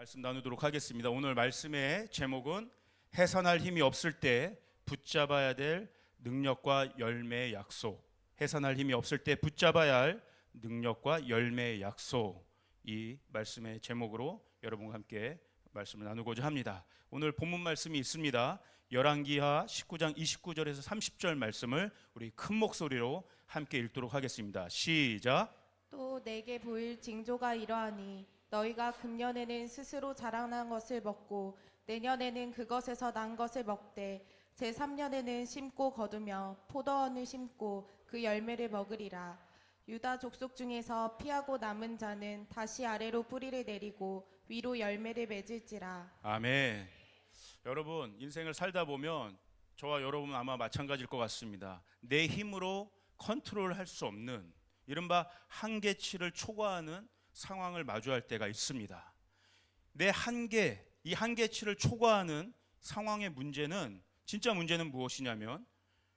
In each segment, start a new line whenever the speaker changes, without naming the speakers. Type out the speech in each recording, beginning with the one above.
말씀 나누도록 하겠습니다. 오늘 말씀의 제목은 해산할 힘이 없을 때 붙잡아야 될 능력과 열매의 약속. 해산할 힘이 없을 때 붙잡아야 할 능력과 열매의 약속. 이 말씀의 제목으로 여러분과 함께 말씀을 나누고자 합니다. 오늘 본문 말씀이 있습니다. 열왕기하 19장 29절에서 30절 말씀을 우리 큰 목소리로 함께 읽도록 하겠습니다. 시작.
또 내게 보일 징조가 이러하니 너희가 금년에는 스스로 자라난 것을 먹고 내년에는 그것에서 난 것을 먹되 제3년에는 심고 거두며 포도원을 심고 그 열매를 먹으리라. 유다 족속 중에서 피하고 남은 자는 다시 아래로 뿌리를 내리고 위로 열매를 맺을지라.
아멘. 여러분, 인생을 살다 보면 저와 여러분 아마 마찬가지일 것 같습니다. 내 힘으로 컨트롤할 수 없는 이른바 한계치를 초과하는 상황을 마주할 때가 있습니다. 내 한계, 이 한계치를 초과하는 상황의 문제는, 진짜 문제는 무엇이냐면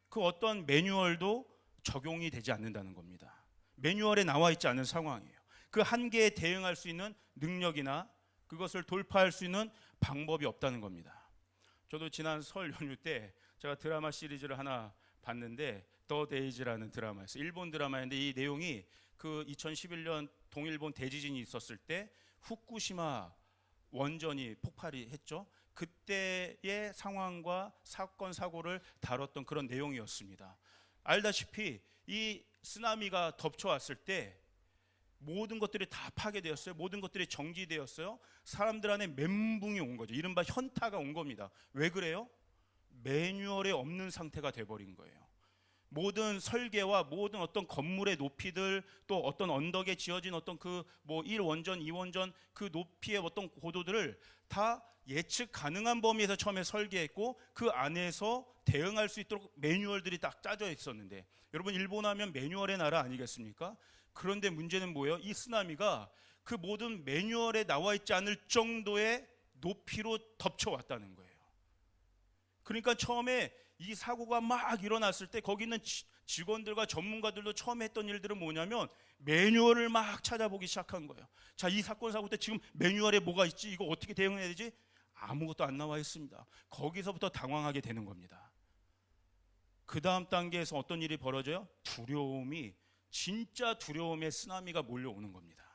그 어떤 매뉴얼도 적용이 되지 않는다는 겁니다. 매뉴얼에 나와 있지 않은 상황이에요. 그 한계에 대응할 수 있는 능력이나 그것을 돌파할 수 있는 방법이 없다는 겁니다. 저도 지난 설 연휴 때 제가 드라마 시리즈를 하나 봤는데 더 데이즈라는 드라마였어요. 일본 드라마인데 이 내용이 그 2011년 동일본 대지진이 있었을 때 후쿠시마 원전이 폭발이 했죠. 그때의 상황과 사건 사고를 다뤘던 그런 내용이었습니다. 알다시피 이 쓰나미가 덮쳐왔을 때 모든 것들이 다 파괴되었어요. 모든 것들이 정지되었어요. 사람들 안에 멘붕이 온 거죠. 이른바 현타가 온 겁니다. 왜 그래요? 매뉴얼에 없는 상태가 돼버린 거예요. 모든 설계와 모든 어떤 건물의 높이들, 또 어떤 언덕에 지어진 어떤 그 뭐 1원전, 2원전 그 높이의 어떤 고도들을 다 예측 가능한 범위에서 처음에 설계했고 그 안에서 대응할 수 있도록 매뉴얼들이 딱 짜져 있었는데, 여러분 일본 하면 매뉴얼의 나라 아니겠습니까? 그런데 문제는 뭐예요? 이 쓰나미가 그 모든 매뉴얼에 나와 있지 않을 정도의 높이로 덮쳐왔다는 거예요. 그러니까 처음에 이 사고가 막 일어났을 때 거기 있는 직원들과 전문가들도 처음에 했던 일들은 뭐냐면 매뉴얼을 막 찾아보기 시작한 거예요. 자, 이 사건 사고 때 지금 매뉴얼에 뭐가 있지? 이거 어떻게 대응해야 되지? 아무것도 안 나와 있습니다. 거기서부터 당황하게 되는 겁니다. 그 다음 단계에서 어떤 일이 벌어져요? 두려움이, 진짜 두려움의 쓰나미가 몰려오는 겁니다.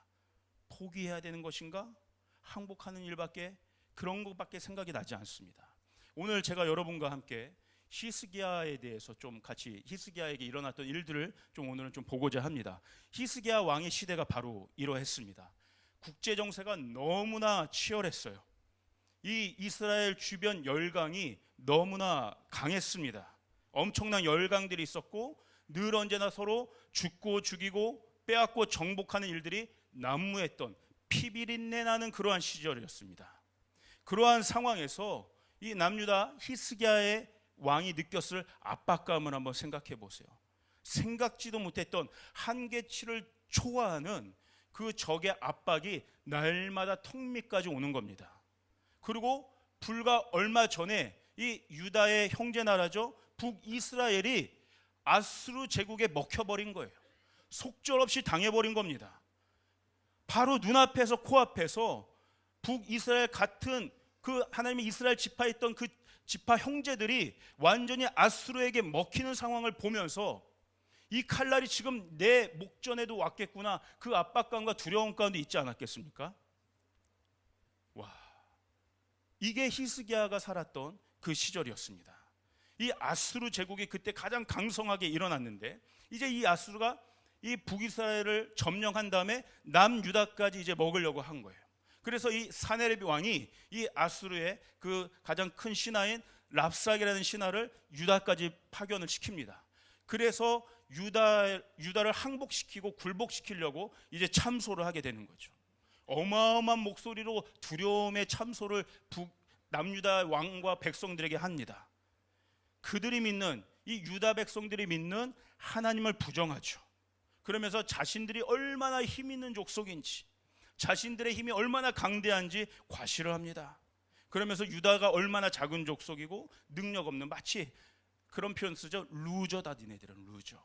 포기해야 되는 것인가? 항복하는 일밖에, 그런 것밖에 생각이 나지 않습니다. 오늘 제가 여러분과 함께 히스기야에 대해서 좀 같이, 히스기야에게 일어났던 일들을 좀 오늘은 좀 보고자 합니다. 히스기야 왕의 시대가 바로 이러했습니다. 국제 정세가 너무나 치열했어요. 이 이스라엘 주변 열강이 너무나 강했습니다. 엄청난 열강들이 있었고 늘 언제나 서로 죽고 죽이고 빼앗고 정복하는 일들이 난무했던, 피비린내 나는 그러한 시절이었습니다. 그러한 상황에서 이 남유다 히스기야의 왕이 느꼈을 압박감을 한번 생각해 보세요. 생각지도 못했던 한계치를 초과하는 그 적의 압박이 날마다 턱 밑까지 오는 겁니다. 그리고 불과 얼마 전에 이 유다의 형제 나라죠, 북이스라엘이 아수르 제국에 먹혀버린 거예요. 속절없이 당해버린 겁니다. 바로 눈앞에서 코앞에서 북이스라엘 같은 그 하나님의 이스라엘 지파에 있던 그 지파 형제들이 완전히 아수르에게 먹히는 상황을 보면서 이 칼날이 지금 내 목전에도 왔겠구나, 그 압박감과 두려움 가운데 있지 않았겠습니까? 와, 이게 히스기야가 살았던 그 시절이었습니다. 이 아수르 제국이 그때 가장 강성하게 일어났는데, 이제 이 아수르가 이 북이스라엘을 점령한 다음에 남유다까지 이제 먹으려고 한 거예요. 그래서 이 사네립 왕이 이 아수르의 그 가장 큰 신하인 랍삭이라는 신하를 유다까지 파견을 시킵니다. 그래서 유다를 항복시키고 굴복시키려고 이제 참소를 하게 되는 거죠. 어마어마한 목소리로 두려움의 참소를 남유다 왕과 백성들에게 합니다. 그들이 믿는, 이 유다 백성들이 믿는 하나님을 부정하죠. 그러면서 자신들이 얼마나 힘 있는 족속인지, 자신들의 힘이 얼마나 강대한지 과시를 합니다. 그러면서 유다가 얼마나 작은 족속이고 능력 없는, 마치 그런 표현 쓰죠. 루저다, 니네들은 루저.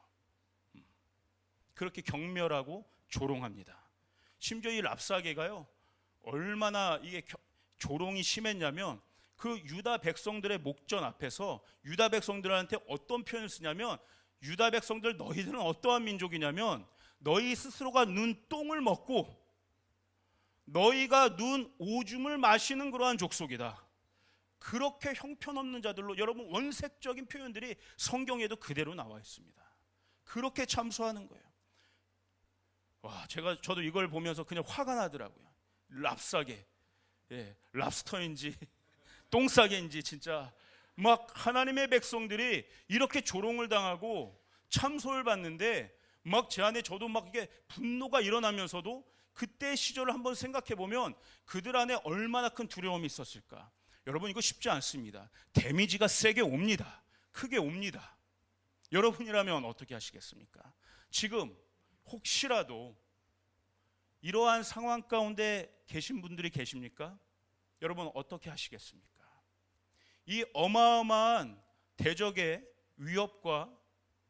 그렇게 경멸하고 조롱합니다. 심지어 이 랍사게가요, 얼마나 이게 조롱이 심했냐면 그 유다 백성들의 목전 앞에서 유다 백성들한테 어떤 표현을 쓰냐면 유다 백성들 너희들은 어떠한 민족이냐면 너희 스스로가 눈똥을 먹고 너희가 눈 오줌을 마시는 그러한 족속이다. 그렇게 형편없는 자들로 여러분 원색적인 표현들이 성경에도 그대로 나와 있습니다. 그렇게 참소하는 거예요. 와, 저도 이걸 보면서 그냥 화가 나더라고요. 랍싸게, 랍스터인지 똥싸개인지 진짜 막 하나님의 백성들이 이렇게 조롱을 당하고 참소를 받는데 막 제 안에 저도 막 이게 분노가 일어나면서도 그때 시절을 한번 생각해 보면 그들 안에 얼마나 큰 두려움이 있었을까. 여러분 이거 쉽지 않습니다. 데미지가 세게 옵니다. 크게 옵니다. 여러분이라면 어떻게 하시겠습니까? 지금 혹시라도 이러한 상황 가운데 계신 분들이 계십니까? 여러분 어떻게 하시겠습니까? 이 어마어마한 대적의 위협과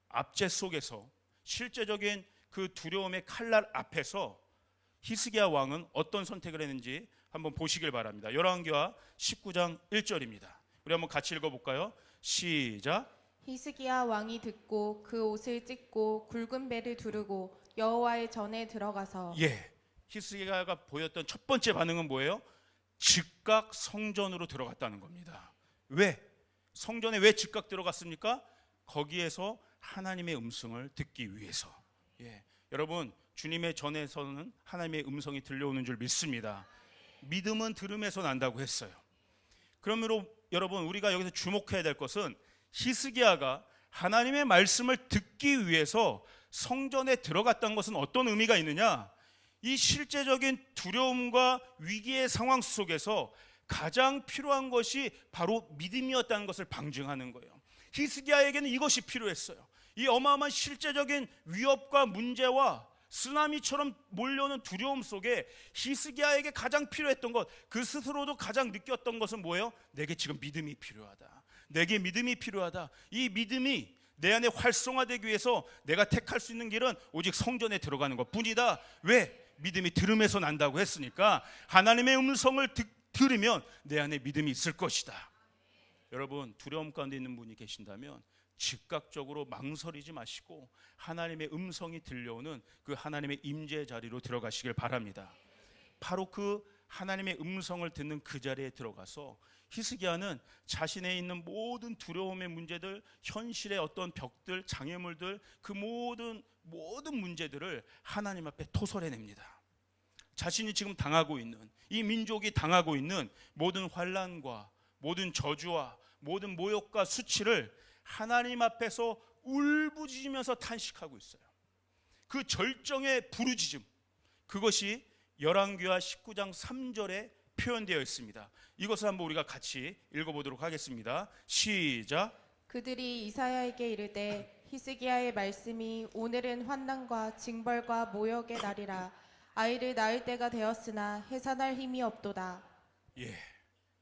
압제 속에서 실제적인 그 두려움의 칼날 앞에서 히스기야 왕은 어떤 선택을 했는지 한번 보시길 바랍니다. 열왕기하 19장 1절입니다. 우리 한번 같이 읽어볼까요? 시작.
히스기야 왕이 듣고 그 옷을 찢고 굵은 배를 두르고 여호와의 전에 들어가서
히스기야가 보였던 첫 번째 반응은 뭐예요? 즉각 성전으로 들어갔다는 겁니다. 왜? 성전에 왜 즉각 들어갔습니까? 거기에서 하나님의 음성을 듣기 위해서. 여러분 주님의 전에서는 하나님의 음성이 들려오는 줄 믿습니다. 믿음은 들음에서 난다고 했어요. 그러므로 여러분 우리가 여기서 주목해야 될 것은 히스기야가 하나님의 말씀을 듣기 위해서 성전에 들어갔다는 것은 어떤 의미가 있느냐? 이 실제적인 두려움과 위기의 상황 속에서 가장 필요한 것이 바로 믿음이었다는 것을 방증하는 거예요. 히스기야에게는 이것이 필요했어요. 이 어마어마한 실제적인 위협과 문제와 쓰나미처럼 몰려오는 두려움 속에 히스기야에게 가장 필요했던 것, 그 스스로도 가장 느꼈던 것은 뭐예요? 내게 지금 믿음이 필요하다. 내게 믿음이 필요하다. 이 믿음이 내 안에 활성화되기 위해서 내가 택할 수 있는 길은 오직 성전에 들어가는 것 뿐이다. 왜? 믿음이 들음에서 난다고 했으니까 하나님의 음성을 들으면 내 안에 믿음이 있을 것이다. 여러분 두려움 가운데 있는 분이 계신다면 즉각적으로 망설이지 마시고 하나님의 음성이 들려오는 그 하나님의 임재 자리로 들어가시길 바랍니다. 바로 그 하나님의 음성을 듣는 그 자리에 들어가서 히스기야는 자신의 있는 모든 두려움의 문제들, 현실의 어떤 벽들, 장애물들, 그 모든 문제들을 하나님 앞에 토설해냅니다. 자신이 지금 당하고 있는, 이 민족이 당하고 있는 모든 환난과 모든 저주와 모든 모욕과 수치를 하나님 앞에서 울부짖으면서 탄식하고 있어요. 그 절정의 부르짖음, 그것이 열왕기하 19장 3절에 표현되어 있습니다. 이것을 한번 우리가 같이 읽어보도록 하겠습니다. 시작.
그들이 이사야에게 이르되 히스기야의 말씀이 오늘은 환난과 징벌과 모욕의 날이라. 아이를 낳을 때가 되었으나 해산할 힘이 없도다.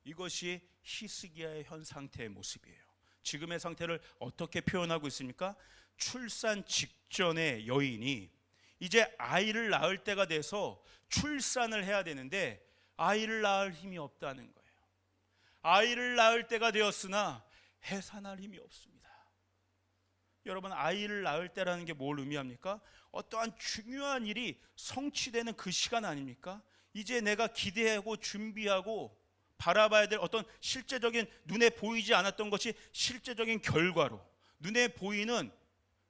이것이 히스기야의 현 상태의 모습이에요. 지금의 상태를 어떻게 표현하고 있습니까? 출산 직전의 여인이 이제 아이를 낳을 때가 돼서 출산을 해야 되는데 아이를 낳을 힘이 없다는 거예요. 아이를 낳을 때가 되었으나 해산할 힘이 없습니다. 여러분 아이를 낳을 때라는 게 뭘 의미합니까? 어떠한 중요한 일이 성취되는 그 시간 아닙니까? 이제 내가 기대하고 준비하고 바라봐야 될 어떤 실제적인 눈에 보이지 않았던 것이 실제적인 결과로 눈에 보이는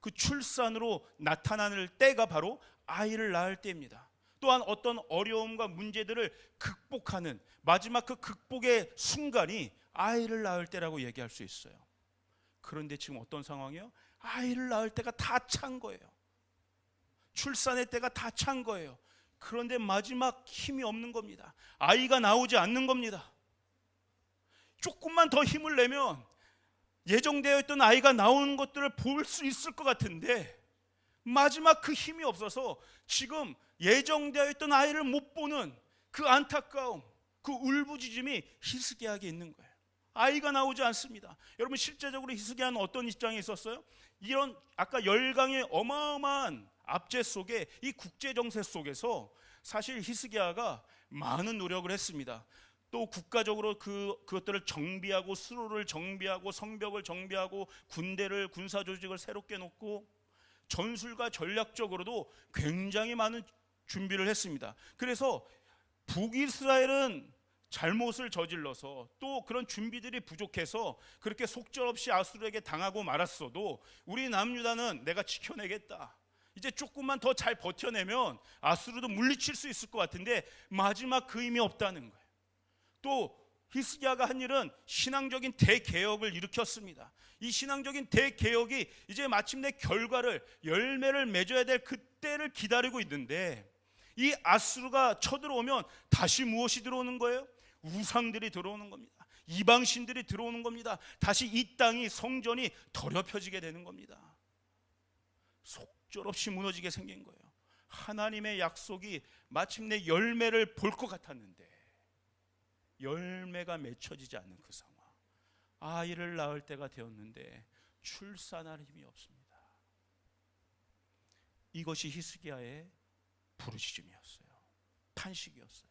그 출산으로 나타나는 때가 바로 아이를 낳을 때입니다. 또한 어떤 어려움과 문제들을 극복하는 마지막 그 극복의 순간이 아이를 낳을 때라고 얘기할 수 있어요. 그런데 지금 어떤 상황이에요? 아이를 낳을 때가 다 찬 거예요. 출산의 때가 다 찬 거예요. 그런데 마지막 힘이 없는 겁니다. 아이가 나오지 않는 겁니다. 조금만 더 힘을 내면 예정되어 있던 아이가 나오는 것들을 볼 수 있을 것 같은데 마지막 그 힘이 없어서 지금 예정되어 있던 아이를 못 보는 그 안타까움, 그 울부짖음이 히스기야에게 있는 거예요. 아이가 나오지 않습니다. 여러분 실제적으로 히스기야는 어떤 입장에 있었어요? 이런 아까 열강의 어마어마한 압제 속에 이 국제 정세 속에서 사실 히스기야가 많은 노력을 했습니다. 또 국가적으로 그것들을 정비하고 수로를 정비하고 성벽을 정비하고 군대를 군사 조직을 새롭게 놓고 전술과 전략적으로도 굉장히 많은 준비를 했습니다. 그래서 북이스라엘은 잘못을 저질러서 또 그런 준비들이 부족해서 그렇게 속절없이 아수르에게 당하고 말았어도 우리 남유다는 내가 지켜내겠다, 이제 조금만 더 잘 버텨내면 아수르도 물리칠 수 있을 것 같은데 마지막 그 힘이 없다는 거예요. 또 히스기야가 한 일은 신앙적인 대개혁을 일으켰습니다. 이 신앙적인 대개혁이 이제 마침내 결과를, 열매를 맺어야 될 그때를 기다리고 있는데, 이 아수르가 쳐들어오면 다시 무엇이 들어오는 거예요? 우상들이 들어오는 겁니다. 이방신들이 들어오는 겁니다. 다시 이 땅이, 성전이 더럽혀지게 되는 겁니다. 속절없이 무너지게 생긴 거예요. 하나님의 약속이 마침내 열매를 볼 것 같았는데 열매가 맺혀지지 않는 그 상황. 아이를 낳을 때가 되었는데 출산할 힘이 없습니다. 이것이 히스기야의 부르짖음이었어요. 탄식이었어요.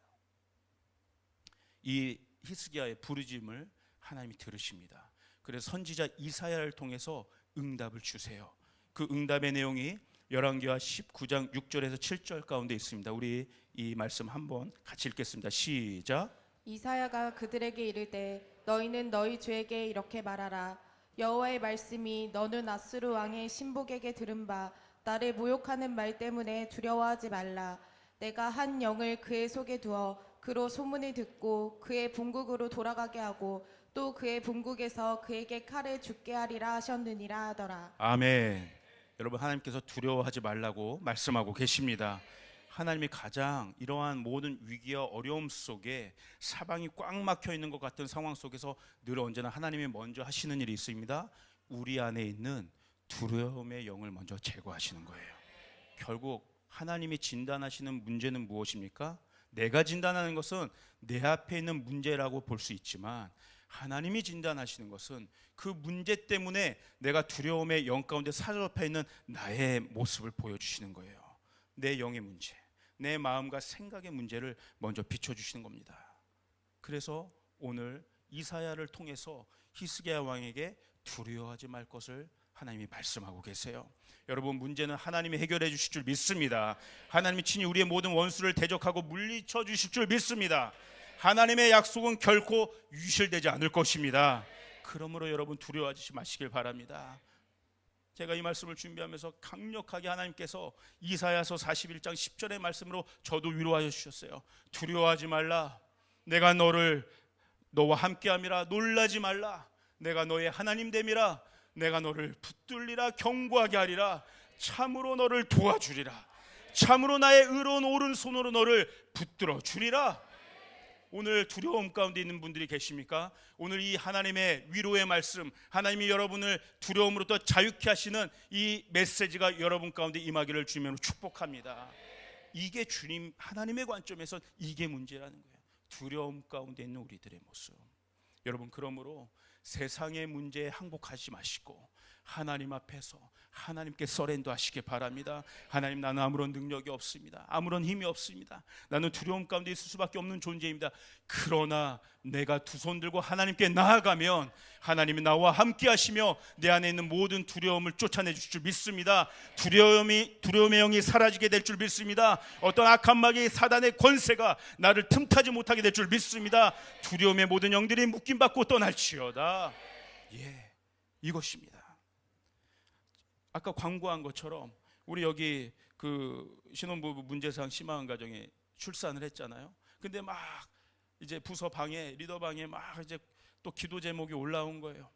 이 히스기야의 부르짖음을 하나님이 들으십니다. 그래서 선지자 이사야를 통해서 응답을 주세요. 그 응답의 내용이 열왕기하 19장 6절에서 7절 가운데 있습니다. 우리 이 말씀 한번 같이 읽겠습니다. 시작.
이사야가 그들에게 이르되 너희는 너희 주에게 이렇게 말하라. 여호와의 말씀이 너는 아수르 왕의 신복에게 들은 바 나를 모욕하는 말 때문에 두려워하지 말라. 내가 한 영을 그의 속에 두어 그로 소문을 듣고 그의 본국으로 돌아가게 하고 또 그의 본국에서 그에게 칼을 죽게 하리라 하셨느니라 하더라.
아멘. 여러분, 하나님께서 두려워하지 말라고 말씀하고 계십니다. 하나님이 가장 이러한 모든 위기와 어려움 속에 사방이 꽉 막혀 있는 것 같은 상황 속에서 늘 언제나 하나님이 먼저 하시는 일이 있습니다. 우리 안에 있는 두려움의 영을 먼저 제거하시는 거예요. 결국 하나님이 진단하시는 문제는 무엇입니까? 내가 진단하는 것은 내 앞에 있는 문제라고 볼 수 있지만 하나님이 진단하시는 것은 그 문제 때문에 내가 두려움의 영 가운데 사로잡혀 있는 나의 모습을 보여주시는 거예요. 내 영의 문제, 내 마음과 생각의 문제를 먼저 비춰주시는 겁니다. 그래서 오늘 이사야를 통해서 히스기야 왕에게 두려워하지 말 것을 하나님이 말씀하고 계세요. 여러분, 문제는 하나님이 해결해 주실 줄 믿습니다. 하나님이 친히 우리의 모든 원수를 대적하고 물리쳐 주실 줄 믿습니다. 하나님의 약속은 결코 유실되지 않을 것입니다. 그러므로 여러분 두려워하지 마시길 바랍니다. 제가 이 말씀을 준비하면서 강력하게 하나님께서 이사야서 41장 10절의 말씀으로 저도 위로하여 주셨어요. 두려워하지 말라. 내가 너와 함께함이라. 놀라지 말라. 내가 너의 하나님 됨이라. 내가 너를 붙들리라. 견고하게 하리라. 참으로 너를 도와주리라. 참으로 나의 의로운 오른손으로 너를 붙들어 주리라. 오늘 두려움 가운데 있는 분들이 계십니까? 오늘 이 하나님의 위로의 말씀, 하나님이 여러분을 두려움으로부터 자유케 하시는 이 메시지가 여러분 가운데 임하기를 주님으로 축복합니다. 이게 주님 하나님의 관점에서 이게 문제라는 거예요. 두려움 가운데 있는 우리들의 모습. 여러분, 그러므로 세상의 문제에 항복하지 마시고 하나님 앞에서 하나님께 서렌더 하시기 바랍니다. 하나님, 나는 아무런 능력이 없습니다. 아무런 힘이 없습니다. 나는 두려움 가운데 있을 수밖에 없는 존재입니다. 그러나 내가 두 손 들고 하나님께 나아가면 하나님이 나와 함께 하시며 내 안에 있는 모든 두려움을 쫓아내 주실 줄 믿습니다. 두려움의 영이 사라지게 될 줄 믿습니다. 어떤 악한 마귀 사단의 권세가 나를 틈타지 못하게 될 줄 믿습니다. 두려움의 모든 영들이 묶임받고 떠날지어다. 이것입니다. 아까 광고한 것처럼 우리 여기 그 신혼부부 문제상 심한 가정에 출산을 했잖아요. 근데 막 이제 부서 방에, 리더 방에 막 이제 또 기도 제목이 올라온 거예요.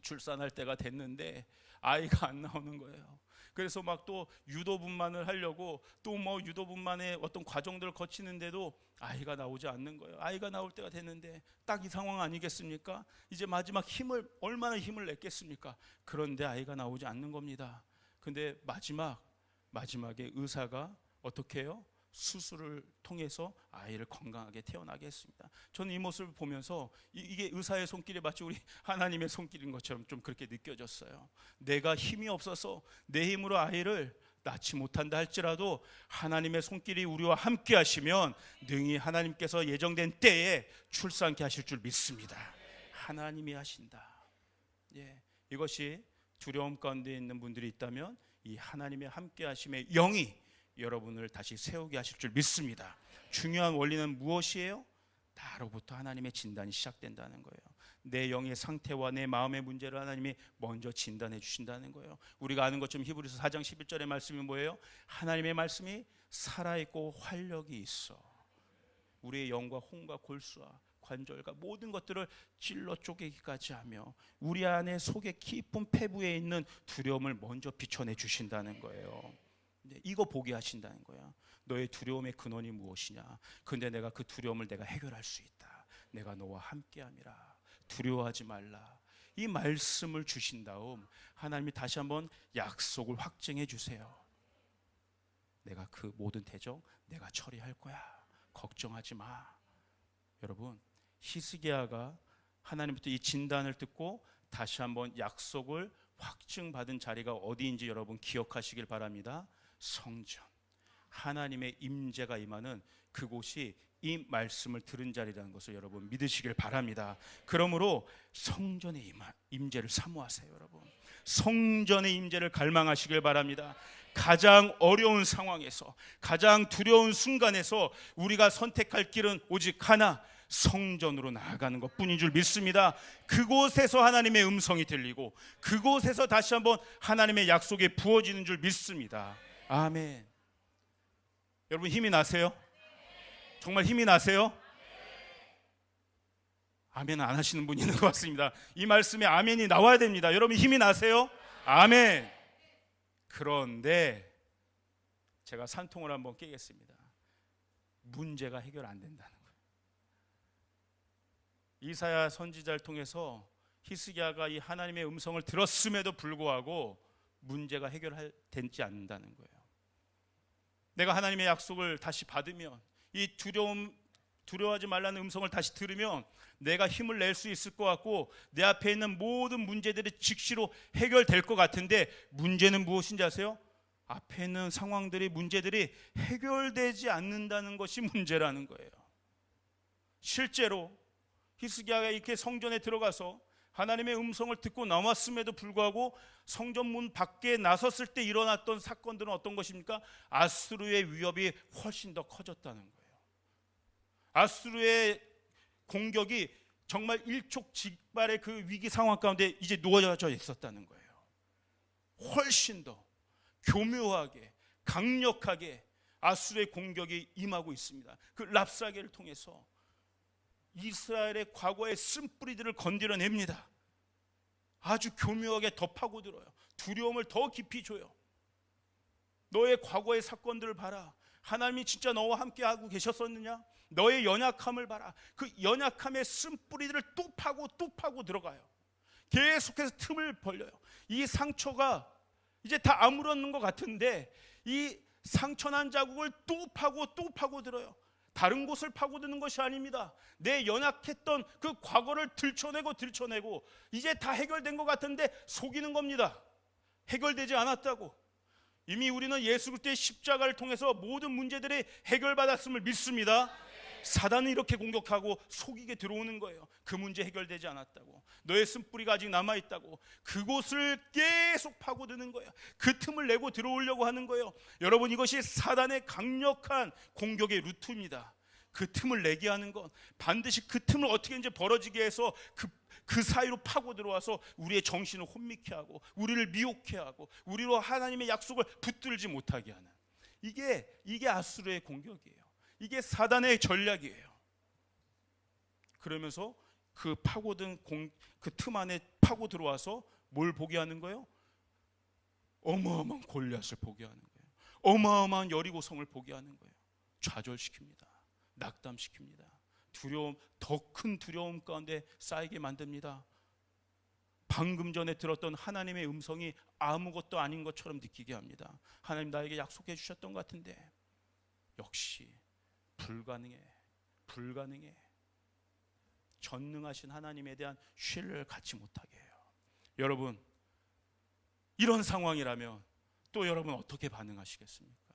출산할 때가 됐는데 아이가 안 나오는 거예요. 그래서 막 또 유도분만을 하려고 또 뭐 유도분만의 어떤 과정들을 거치는데도 아이가 나오지 않는 거예요. 아이가 나올 때가 됐는데 딱 이 상황 아니겠습니까? 이제 마지막 얼마나 힘을 냈겠습니까? 그런데 아이가 나오지 않는 겁니다. 근데 마지막에 의사가 어떻게 해요? 수술을 통해서 아이를 건강하게 태어나게 했습니다. 저는 이 모습을 보면서 이게 의사의 손길이 마치 우리 하나님의 손길인 것처럼 좀 그렇게 느껴졌어요. 내가 힘이 없어서 내 힘으로 아이를 낳지 못한다 할지라도 하나님의 손길이 우리와 함께 하시면 능히 하나님께서 예정된 때에 출산케 하실 줄 믿습니다. 하나님이 하신다. 예, 이것이 두려움 가운데 있는 분들이 있다면 이 하나님의 함께 하심의 영이 여러분을 다시 세우게 하실 줄 믿습니다. 중요한 원리는 무엇이에요? 나로부터 하나님의 진단이 시작된다는 거예요. 내 영의 상태와 내 마음의 문제를 하나님이 먼저 진단해 주신다는 거예요. 우리가 아는 것처럼 히브리서 4장 11절의 말씀이 뭐예요? 하나님의 말씀이 살아있고 활력이 있어 우리의 영과 혼과 골수와 관절과 모든 것들을 찔러 쪼개기까지 하며 우리 안에 속에 깊은 폐부에 있는 두려움을 먼저 비춰내 주신다는 거예요. 이거 보게 하신다는 거야. 너의 두려움의 근원이 무엇이냐? 근데 내가 그 두려움을 내가 해결할 수 있다. 내가 너와 함께함이라. 두려워하지 말라. 이 말씀을 주신 다음 하나님이 다시 한번 약속을 확증해 주세요. 내가 그 모든 대적 내가 처리할 거야. 걱정하지 마. 여러분, 히스기야가 하나님부터 이 진단을 듣고 다시 한번 약속을 확증받은 자리가 어디인지 여러분 기억하시길 바랍니다. 성전, 하나님의 임재가 임하는 그곳이 이 말씀을 들은 자리라는 것을 여러분 믿으시길 바랍니다. 그러므로 성전의 임재를 사모하세요. 여러분, 성전의 임재를 갈망하시길 바랍니다. 가장 어려운 상황에서, 가장 두려운 순간에서 우리가 선택할 길은 오직 하나, 성전으로 나아가는 것뿐인 줄 믿습니다. 그곳에서 하나님의 음성이 들리고 그곳에서 다시 한번 하나님의 약속이 부어지는 줄 믿습니다. 아멘. 여러분 힘이 나세요? 정말 힘이 나세요? 아멘 안 하시는 분이 있는 것 같습니다. 이 말씀에 아멘이 나와야 됩니다. 여러분 힘이 나세요? 아멘. 그런데 제가 산통을 한번 깨겠습니다. 문제가 해결 안 된다는 거예요. 이사야 선지자를 통해서 히스기야가 이 하나님의 음성을 들었음에도 불구하고 문제가 해결되지 않는다는 거예요. 내가 하나님의 약속을 다시 받으면, 이 두려워하지 말라는 음성을 다시 들으면 내가 힘을 낼 수 있을 것 같고 내 앞에 있는 모든 문제들이 즉시로 해결될 것 같은데, 문제는 무엇인지 아세요? 앞에 있는 상황들이, 문제들이 해결되지 않는다는 것이 문제라는 거예요. 실제로 히스기야가 이렇게 성전에 들어가서 하나님의 음성을 듣고 나왔음에도 불구하고 성전 문 밖에 나섰을 때 일어났던 사건들은 어떤 것입니까? 아수르의 위협이 훨씬 더 커졌다는 거예요. 아수르의 공격이 정말 일촉즉발의 그 위기 상황 가운데 이제 놓여져 있었다는 거예요. 훨씬 더 교묘하게, 강력하게 아수르의 공격이 임하고 있습니다. 그 랍사게를 통해서 이스라엘의 과거의 쓴뿌리들을 건드려냅니다. 아주 교묘하게 더 파고들어요. 두려움을 더 깊이 줘요. 너의 과거의 사건들을 봐라. 하나님이 진짜 너와 함께 하고 계셨었느냐? 너의 연약함을 봐라. 그 연약함의 쓴뿌리들을 또 파고 들어가요. 계속해서 틈을 벌려요. 이 상처가 이제 다 아물었는 것 같은데 이 상처난 자국을 또 파고 들어요. 다른 곳을 파고드는 것이 아닙니다. 내 연약했던 그 과거를 들춰내고 이제 다 해결된 것 같은데 속이는 겁니다. 해결되지 않았다고. 이미 우리는 예수 그리스도의 십자가를 통해서 모든 문제들이 해결받았음을 믿습니다. 사단은 이렇게 공격하고 속이게 들어오는 거예요. 그 문제 해결되지 않았다고, 너의 쓴뿌리가 아직 남아있다고 그곳을 계속 파고드는 거예요. 그 틈을 내고 들어오려고 하는 거예요. 여러분, 이것이 사단의 강력한 공격의 루트입니다. 그 틈을 내게 하는 건 반드시 그 틈을 어떻게든지 벌어지게 해서 그 사이로 파고 들어와서 우리의 정신을 혼미케 하고 우리를 미혹해 하고 우리로 하나님의 약속을 붙들지 못하게 하는, 이게 아수르의 공격이에요. 이게 사단의 전략이에요. 그러면서 그 파고든 그 틈 안에 파고 들어와서 뭘 보게 하는 거예요? 어마어마한 골리앗을 보게 하는 거예요. 어마어마한 여리고성을 보게 하는 거예요. 좌절시킵니다. 낙담시킵니다. 두려움, 더 큰 두려움 가운데 쌓이게 만듭니다. 방금 전에 들었던 하나님의 음성이 아무것도 아닌 것처럼 느끼게 합니다. 하나님 나에게 약속해 주셨던 것 같은데 역시 불가능해. 전능하신 하나님에 대한 신뢰를 갖지 못하게 해요. 여러분, 이런 상황이라면 또 여러분 어떻게 반응하시겠습니까?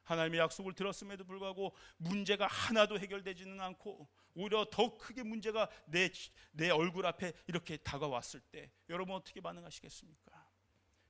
하나님의 약속을 들었음에도 불구하고 문제가 하나도 해결되지는 않고 오히려 더 크게 문제가 내 얼굴 앞에 이렇게 다가왔을 때 여러분 어떻게 반응하시겠습니까?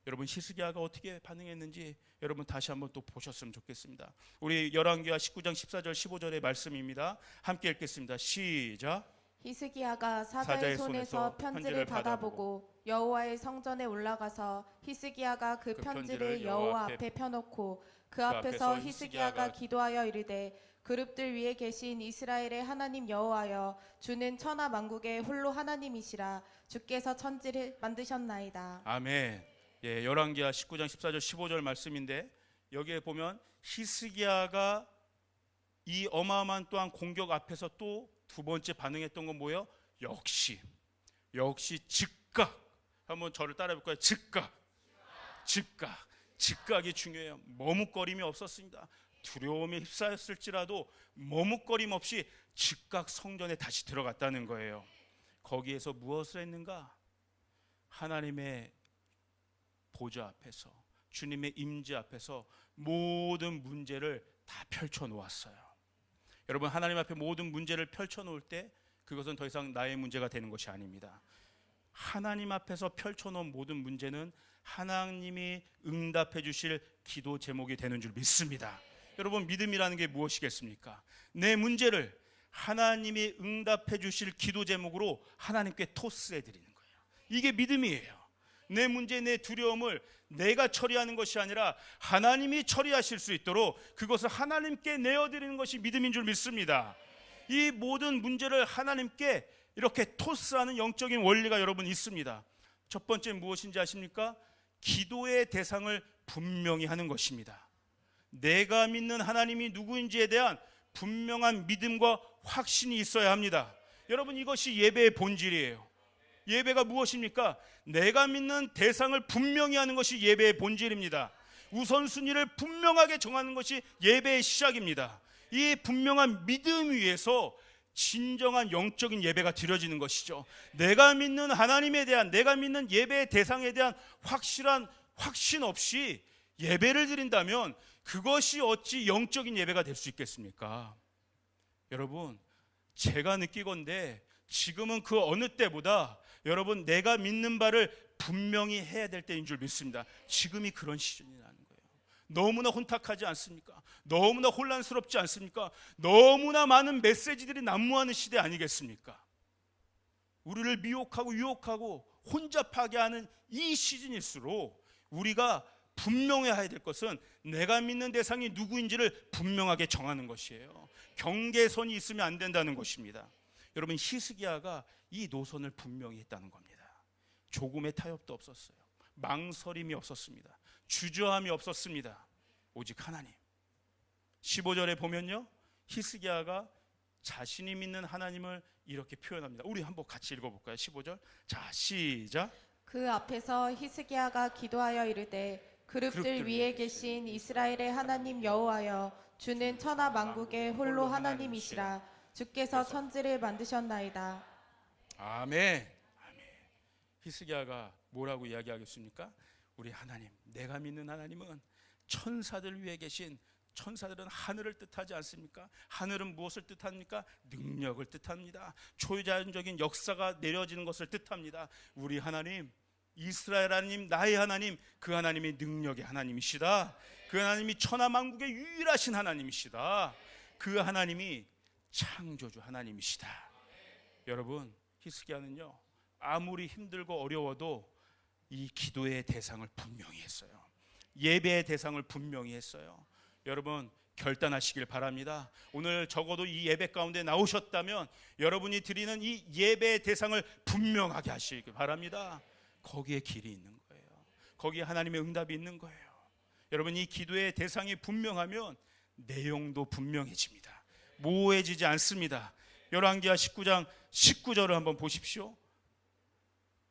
여러분 히스기야가 어떻게 반응했는지 여러분 다시 한번 또 보셨으면 좋겠습니다. 우리 열왕기하 19장 14절 15절의 말씀입니다. 함께 읽겠습니다. 시작.
히스기야가 사자의 손에서 편지를 받아보고 여호와의 성전에 올라가서 히스기야가 그 편지를 여호와 앞에 펴놓고 그 앞에서 히스기야가 기도하여 이르되 그룹들 위에 계신 이스라엘의 하나님 여호와여, 주는 천하 만국의 홀로 하나님이시라. 주께서 천지를 만드셨나이다.
아멘. 예, 열왕기하 19장 14절 15절 말씀인데 여기에 보면 히스기야가 이 어마어마한 또한 공격 앞에서 또 두 번째 반응했던 건 뭐예요? 역시 즉각. 한번 저를 따라해 볼까요? 즉각이 중요해요. 머뭇거림이 없었습니다. 두려움에 휩싸였을지라도 머뭇거림 없이 즉각 성전에 다시 들어갔다는 거예요. 거기에서 무엇을 했는가? 하나님의 보좌 앞에서, 주님의 임재 앞에서 모든 문제를 다 펼쳐 놓았어요. 여러분, 하나님 앞에 모든 문제를 펼쳐 놓을 때 그것은 더 이상 나의 문제가 되는 것이 아닙니다. 하나님 앞에서 펼쳐 놓은 모든 문제는 하나님이 응답해 주실 기도 제목이 되는 줄 믿습니다. 여러분, 믿음이라는 게 무엇이겠습니까? 내 문제를 하나님이 응답해 주실 기도 제목으로 하나님께 토스해 드리는 거예요. 이게 믿음이에요. 내 문제, 내 두려움을 내가 처리하는 것이 아니라 하나님이 처리하실 수 있도록 그것을 하나님께 내어드리는 것이 믿음인 줄 믿습니다. 이 모든 문제를 하나님께 이렇게 토스하는 영적인 원리가 여러분 있습니다. 첫 번째 무엇인지 아십니까? 기도의 대상을 분명히 하는 것입니다. 내가 믿는 하나님이 누구인지에 대한 분명한 믿음과 확신이 있어야 합니다. 여러분, 이것이 예배의 본질이에요. 예배가 무엇입니까? 내가 믿는 대상을 분명히 하는 것이 예배의 본질입니다. 우선순위를 분명하게 정하는 것이 예배의 시작입니다. 이 분명한 믿음 위에서 진정한 영적인 예배가 드려지는 것이죠. 내가 믿는 하나님에 대한, 내가 믿는 예배의 대상에 대한 확실한 확신 없이 예배를 드린다면 그것이 어찌 영적인 예배가 될 수 있겠습니까? 여러분, 제가 느끼건대 지금은 그 어느 때보다 여러분, 내가 믿는 바를 분명히 해야 될 때인 줄 믿습니다. 지금이 그런 시즌이라는 거예요. 너무나 혼탁하지 않습니까? 너무나 혼란스럽지 않습니까? 너무나 많은 메시지들이 난무하는 시대 아니겠습니까? 우리를 미혹하고 유혹하고 혼잡하게 하는 이 시즌일수록 우리가 분명해야 될 것은 내가 믿는 대상이 누구인지를 분명하게 정하는 것이에요. 경계선이 있으면 안 된다는 것입니다. 여러분, 히스기야가 이 노선을 분명히 했다는 겁니다. 조금의 타협도 없었어요. 망설임이 없었습니다. 주저함이 없었습니다. 오직 하나님. 15절에 보면요, 히스기야가 자신이 믿는 하나님을 이렇게 표현합니다. 우리 한번 같이 읽어볼까요? 15절. 자, 시작.
그 앞에서 히스기야가 기도하여 이르되 그룹들 위에 계신 이스라엘의 하나님 여호와여, 주는 천하 만국의 홀로 하나님이시라. 주께서 천지를 만드셨나이다.
아멘. 아멘. 히스기야가 뭐라고 이야기하겠습니까? 우리 하나님, 내가 믿는 하나님은 천사들 위에 계신, 천사들은 하늘을 뜻하지 않습니까? 하늘은 무엇을 뜻합니까? 능력을 뜻합니다. 초자연적인 역사가 내려지는 것을 뜻합니다. 우리 하나님, 이스라엘 하나님, 나의 하나님, 그 하나님이 능력의 하나님이시다. 그 하나님이 천하 만국의 유일하신 하나님이시다. 그 하나님이 창조주 하나님이시다. 여러분, 히스기야는요, 아무리 힘들고 어려워도 이 기도의 대상을 분명히 했어요. 예배의 대상을 분명히 했어요. 여러분, 결단하시길 바랍니다. 오늘 적어도 이 예배 가운데 나오셨다면 여러분이 드리는 이 예배의 대상을 분명하게 하시길 바랍니다. 거기에 길이 있는 거예요. 거기에 하나님의 응답이 있는 거예요. 여러분, 이 기도의 대상이 분명하면 내용도 분명해집니다. 모호해지지 않습니다. 열왕기하 19장 19절을 한번 보십시오.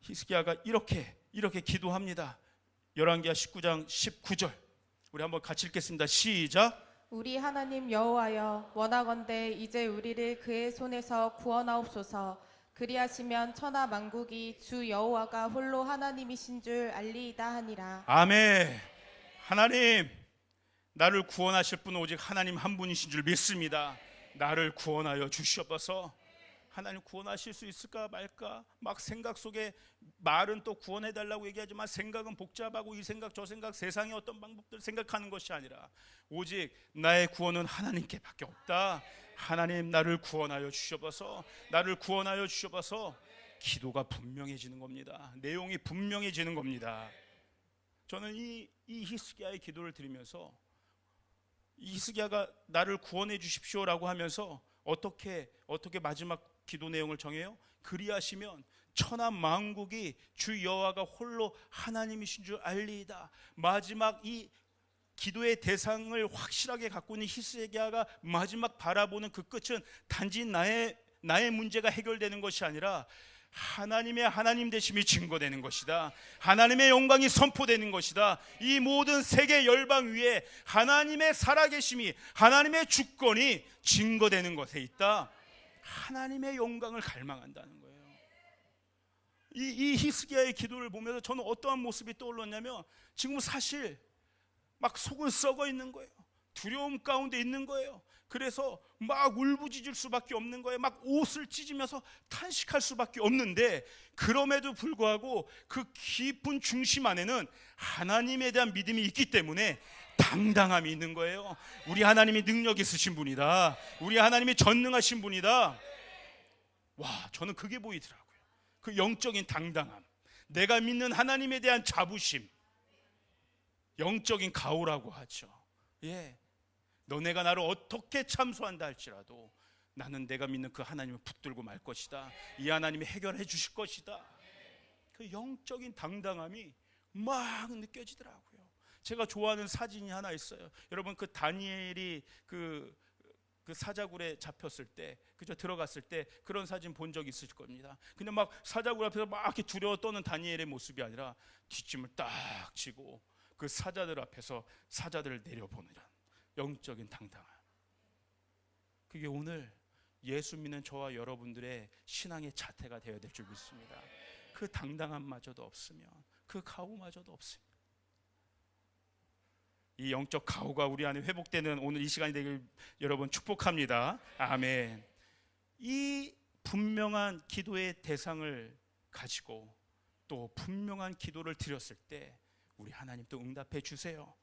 히스기야가 이렇게 기도합니다. 열왕기하 19장 19절 우리 한번 같이 읽겠습니다. 시작.
우리 하나님 여호와여, 원하건대 이제 우리를 그의 손에서 구원하옵소서. 그리하시면 천하 만국이 주 여호와가 홀로 하나님이신 줄 알리이다 하니라.
아멘. 하나님, 나를 구원하실 분은 오직 하나님 한 분이신 줄 믿습니다. 나를 구원하여 주시옵소서. 하나님 구원하실 수 있을까 말까 막 생각 속에, 말은 또 구원해달라고 얘기하지만 생각은 복잡하고 이 생각 저 생각 세상의 어떤 방법들 생각하는 것이 아니라 오직 나의 구원은 하나님께 밖에 없다. 하나님, 나를 구원하여 주시옵소서. 나를 구원하여 주시옵소서. 기도가 분명해지는 겁니다. 내용이 분명해지는 겁니다. 저는 이 히스기야의 기도를 들으면서, 이 히스기야가 나를 구원해 주십시오라고 하면서 어떻게 마지막 기도 내용을 정해요? 그리하시면 천하 만국이 주 여호와가 홀로 하나님이신 줄 알리이다. 마지막 이 기도의 대상을 확실하게 갖고 있는 히스기야가 마지막 바라보는 그 끝은 단지 나의 문제가 해결되는 것이 아니라 하나님의 하나님 되심이 증거되는 것이다. 하나님의 영광이 선포되는 것이다. 이 모든 세계 열방 위에 하나님의 살아계심이, 하나님의 주권이 증거되는 것에 있다. 하나님의 영광을 갈망한다는 거예요. 이 히스기야의 기도를 보면서 저는 어떠한 모습이 떠올랐냐면, 지금 사실 막 속은 썩어 있는 거예요. 두려움 가운데 있는 거예요. 그래서 막 울부짖을 수밖에 없는 거예요. 막 옷을 찢으면서 탄식할 수밖에 없는데, 그럼에도 불구하고 그 깊은 중심 안에는 하나님에 대한 믿음이 있기 때문에 당당함이 있는 거예요. 우리 하나님이 능력 있으신 분이다. 우리 하나님이 전능하신 분이다. 와, 저는 그게 보이더라고요. 그 영적인 당당함, 내가 믿는 하나님에 대한 자부심, 영적인 가오라고 하죠. 예, 너네가 나를 어떻게 참소한다 할지라도 나는 내가 믿는 그 하나님을 붙들고 말 것이다. 이 하나님이 해결해 주실 것이다. 그 영적인 당당함이 막 느껴지더라고요. 제가 좋아하는 사진이 하나 있어요. 여러분, 그 다니엘이 그 사자굴에 잡혔을 때, 그저 들어갔을 때 그런 사진 본 적 있으실 겁니다. 근데 막 사자굴 앞에서 막 이렇게 두려워 떠는 다니엘의 모습이 아니라 뒷짐을 딱 지고 그 사자들 앞에서 사자들을 내려보는 영적인 당당함. 그게 오늘 예수 믿는 저와 여러분들의 신앙의 자태가 되어야 될 줄 믿습니다. 그 당당함마저도 없으면, 그 가오마저도 없으면, 이 영적 가오가 우리 안에 회복되는 오늘 이 시간이 되길 여러분 축복합니다. 아멘. 이 분명한 기도의 대상을 가지고 또 분명한 기도를 드렸을 때 우리 하나님 또 응답해 주세요.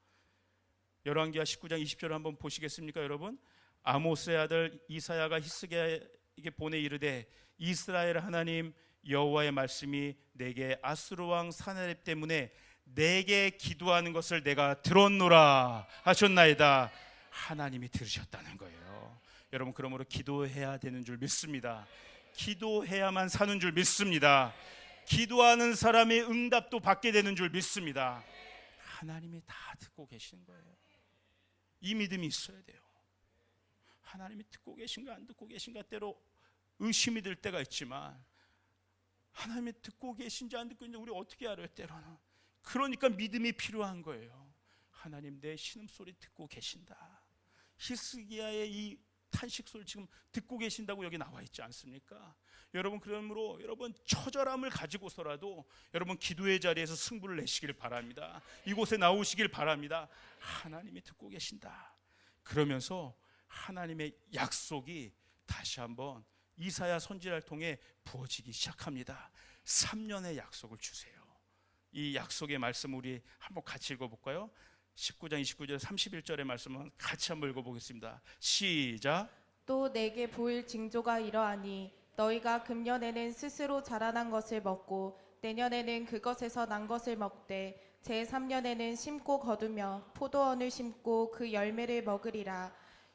열왕기하 19장 20절을 한번 보시겠습니까, 여러분? 아모스의 아들 이사야가 히스기야에게 보내 이르되, 이스라엘 하나님 여호와의 말씀이 내게 아수르 왕 사나립 때문에 내게 기도하는 것을 내가 들었노라 하셨나이다. 하나님이 들으셨다는 거예요. 여러분, 그러므로 기도해야 되는 줄 믿습니다. 기도해야만 사는 줄 믿습니다. 기도하는 사람의 응답도 받게 되는 줄 믿습니다. 하나님이 다 듣고 계시는 거예요. 이 믿음이 있어야 돼요. 하나님이 듣고 계신가 안 듣고 계신가 때로 의심이 들 때가 있지만, 하나님이 듣고 계신지 안 듣고 있는지 우리 어떻게 알아요? 때로는. 그러니까 믿음이 필요한 거예요. 하나님, 내 신음소리 듣고 계신다. 히스기야의 이 탄식소리 지금 듣고 계신다고 여기 나와 있지 않습니까? 여러분, 그러므로 여러분 처절함을 가지고서라도 여러분 기도의 자리에서 승부를 내시길 바랍니다. 이곳에 나오시길 바랍니다. 하나님이 듣고 계신다. 그러면서 하나님의 약속이 다시 한번 이사야 선지자를 통해 부어지기 시작합니다. 3년의 약속을 주세요. 이 약속의 말씀 우리 한번 같이 읽어볼까요? 19장 29절 31절의 말씀은 같이 한번 읽어보겠습니다. 시작.
또 내게 보일 징조가 이러하니 너희가 금년에는 스스로 자라난 것을 먹고 내년에는 그것에서 난 것을 먹되 제3년에는 심고 거두며 포도원을 심고 그 열매를 먹으리라.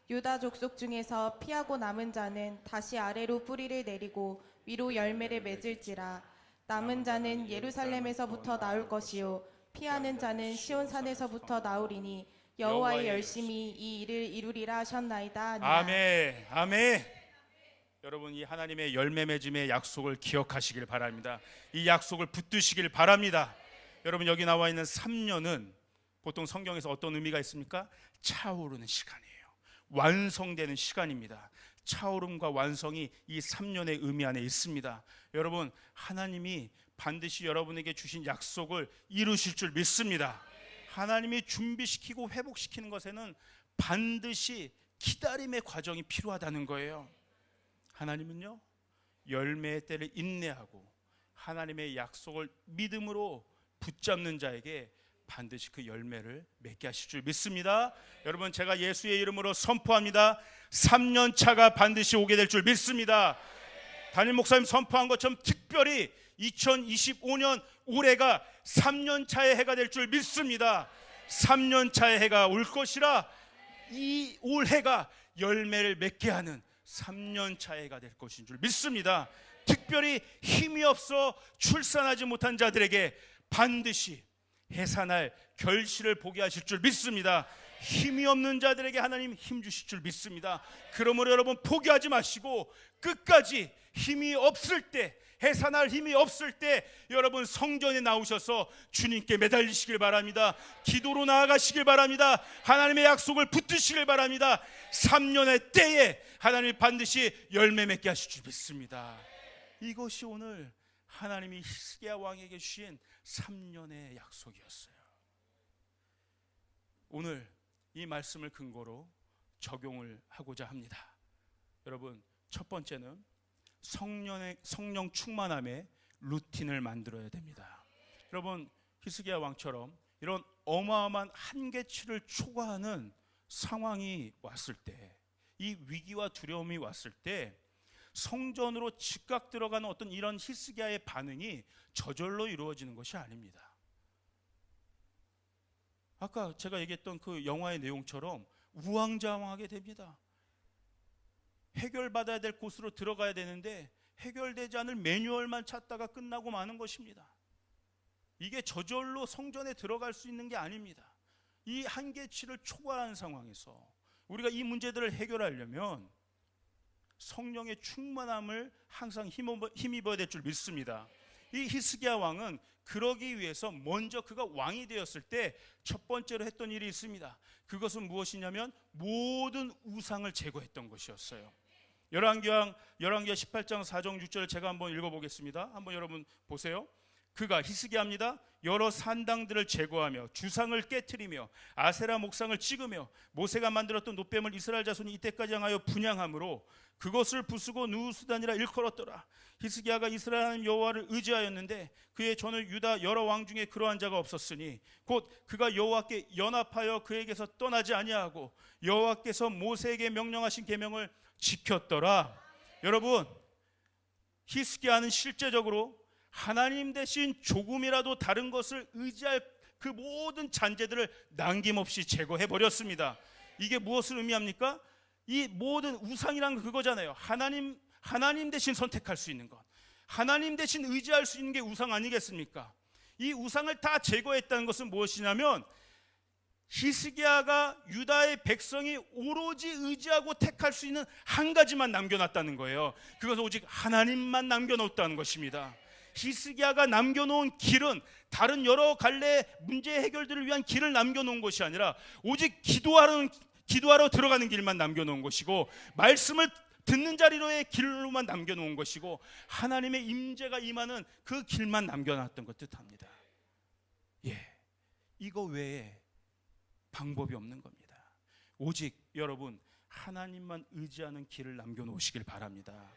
유다 족속 중에서 피하고 남은 자는 다시 아래로 뿌리를 내리고 위로 열매를 맺을지라. 남은 자는 예루살렘에서부터 나올 것이요 피하는 자는 시온산에서부터 나오리니 여호와의 열심히 이 일을 이루리라 하셨나이다.
아멘. 아멘. 여러분, 이 하나님의 열매 맺음의 약속을 기억하시길 바랍니다. 이 약속을 붙드시길 바랍니다. 여러분, 여기 나와 있는 3년은 보통 성경에서 어떤 의미가 있습니까? 차오르는 시간이에요. 완성되는 시간입니다. 차오름과 완성이 이 3년의 의미 안에 있습니다. 여러분, 하나님이 반드시 여러분에게 주신 약속을 이루실 줄 믿습니다. 하나님이 준비시키고 회복시키는 것에는 반드시 기다림의 과정이 필요하다는 거예요. 하나님은요, 열매의 때를 인내하고 하나님의 약속을 믿음으로 붙잡는 자에게 반드시 그 열매를 맺게 하실 줄 믿습니다. 여러분, 제가 예수의 이름으로 선포합니다. 3년 차가 반드시 오게 될 줄 믿습니다. 담임 목사님 선포한 것처럼 특별히 2025년 올해가 3년 차의 해가 될 줄 믿습니다. 3년 차의 해가 올 것이라 이 올해가 열매를 맺게 하는 3년 차의 해가 될 것인 줄 믿습니다. 특별히 힘이 없어 출산하지 못한 자들에게 반드시 해산할 결실을 보게 하실 줄 믿습니다. 힘이 없는 자들에게 하나님 힘 주실 줄 믿습니다. 그러므로 여러분, 포기하지 마시고 끝까지 힘이 없을 때, 해산할 힘이 없을 때 여러분 성전에 나오셔서 주님께 매달리시길 바랍니다. 기도로 나아가시길 바랍니다. 하나님의 약속을 붙드시길 바랍니다. 3년의 때에 하나님이 반드시 열매 맺게 하실 줄 믿습니다. 이것이 오늘 하나님이 히스기야 왕에게 주신 3년의 약속이었어요. 오늘 이 말씀을 근거로 적용을 하고자 합니다. 여러분, 첫 번째는 성령 충만함의 루틴을 만들어야 됩니다. 여러분, 히스기야 왕처럼 이런 어마어마한 한계치를 초과하는 상황이 왔을 때, 이 위기와 두려움이 왔을 때 성전으로 즉각 들어가는 어떤 이런 히스기야의 반응이 저절로 이루어지는 것이 아닙니다. 아까 제가 얘기했던 그 영화의 내용처럼 우왕좌왕하게 됩니다. 해결받아야 될 곳으로 들어가야 되는데 해결되지 않을 매뉴얼만 찾다가 끝나고 마는 것입니다. 이게 저절로 성전에 들어갈 수 있는 게 아닙니다. 이 한계치를 초과한 상황에서 우리가 이 문제들을 해결하려면 성령의 충만함을 항상 힘입어야 될 줄 믿습니다. 이 히스기야 왕은 그러기 위해서 먼저 그가 왕이 되었을 때 첫 번째로 했던 일이 있습니다. 그것은 무엇이냐면 모든 우상을 제거했던 것이었어요. 열왕기하 18장 4정 6절을 제가 한번 읽어보겠습니다. 한번 여러분 보세요. 그가 히스기야입니다. 여러 산당들을 제거하며 주상을 깨트리며 아세라 목상을 찍으며 모세가 만들었던 놋뱀을 이스라엘 자손이 이때까지 향하여 분향함으로 그것을 부수고 누수단이라 일컬었더라. 히스기야가 이스라엘 하나님 여호와를 의지하였는데 그의 전후 유다 여러 왕 중에 그러한 자가 없었으니 곧 그가 여호와께 연합하여 그에게서 떠나지 아니하고 여호와께서 모세에게 명령하신 계명을 지켰더라. 여러분, 히스기야는 실제적으로 하나님 대신 조금이라도 다른 것을 의지할 그 모든 잔재들을 남김없이 제거해 버렸습니다. 이게 무엇을 의미합니까? 이 모든 우상이란 그거잖아요. 하나님 대신 선택할 수 있는 것, 하나님 대신 의지할 수 있는 게 우상 아니겠습니까? 이 우상을 다 제거했다는 것은 무엇이냐면 히스기야가 유다의 백성이 오로지 의지하고 택할 수 있는 한 가지만 남겨놨다는 거예요. 그것은 오직 하나님만 남겨놓았다는 것입니다. 히스기야가 남겨놓은 길은 다른 여러 갈래의 문제 해결들을 위한 길을 남겨놓은 것이 아니라 오직 기도하러 들어가는 길만 남겨놓은 것이고 말씀을 듣는 자리로의 길로만 남겨놓은 것이고 하나님의 임재가 임하는 그 길만 남겨놨던 것 뜻합니다. 이거 외에 방법이 없는 겁니다. 오직 여러분 하나님만 의지하는 길을 남겨놓으시길 바랍니다.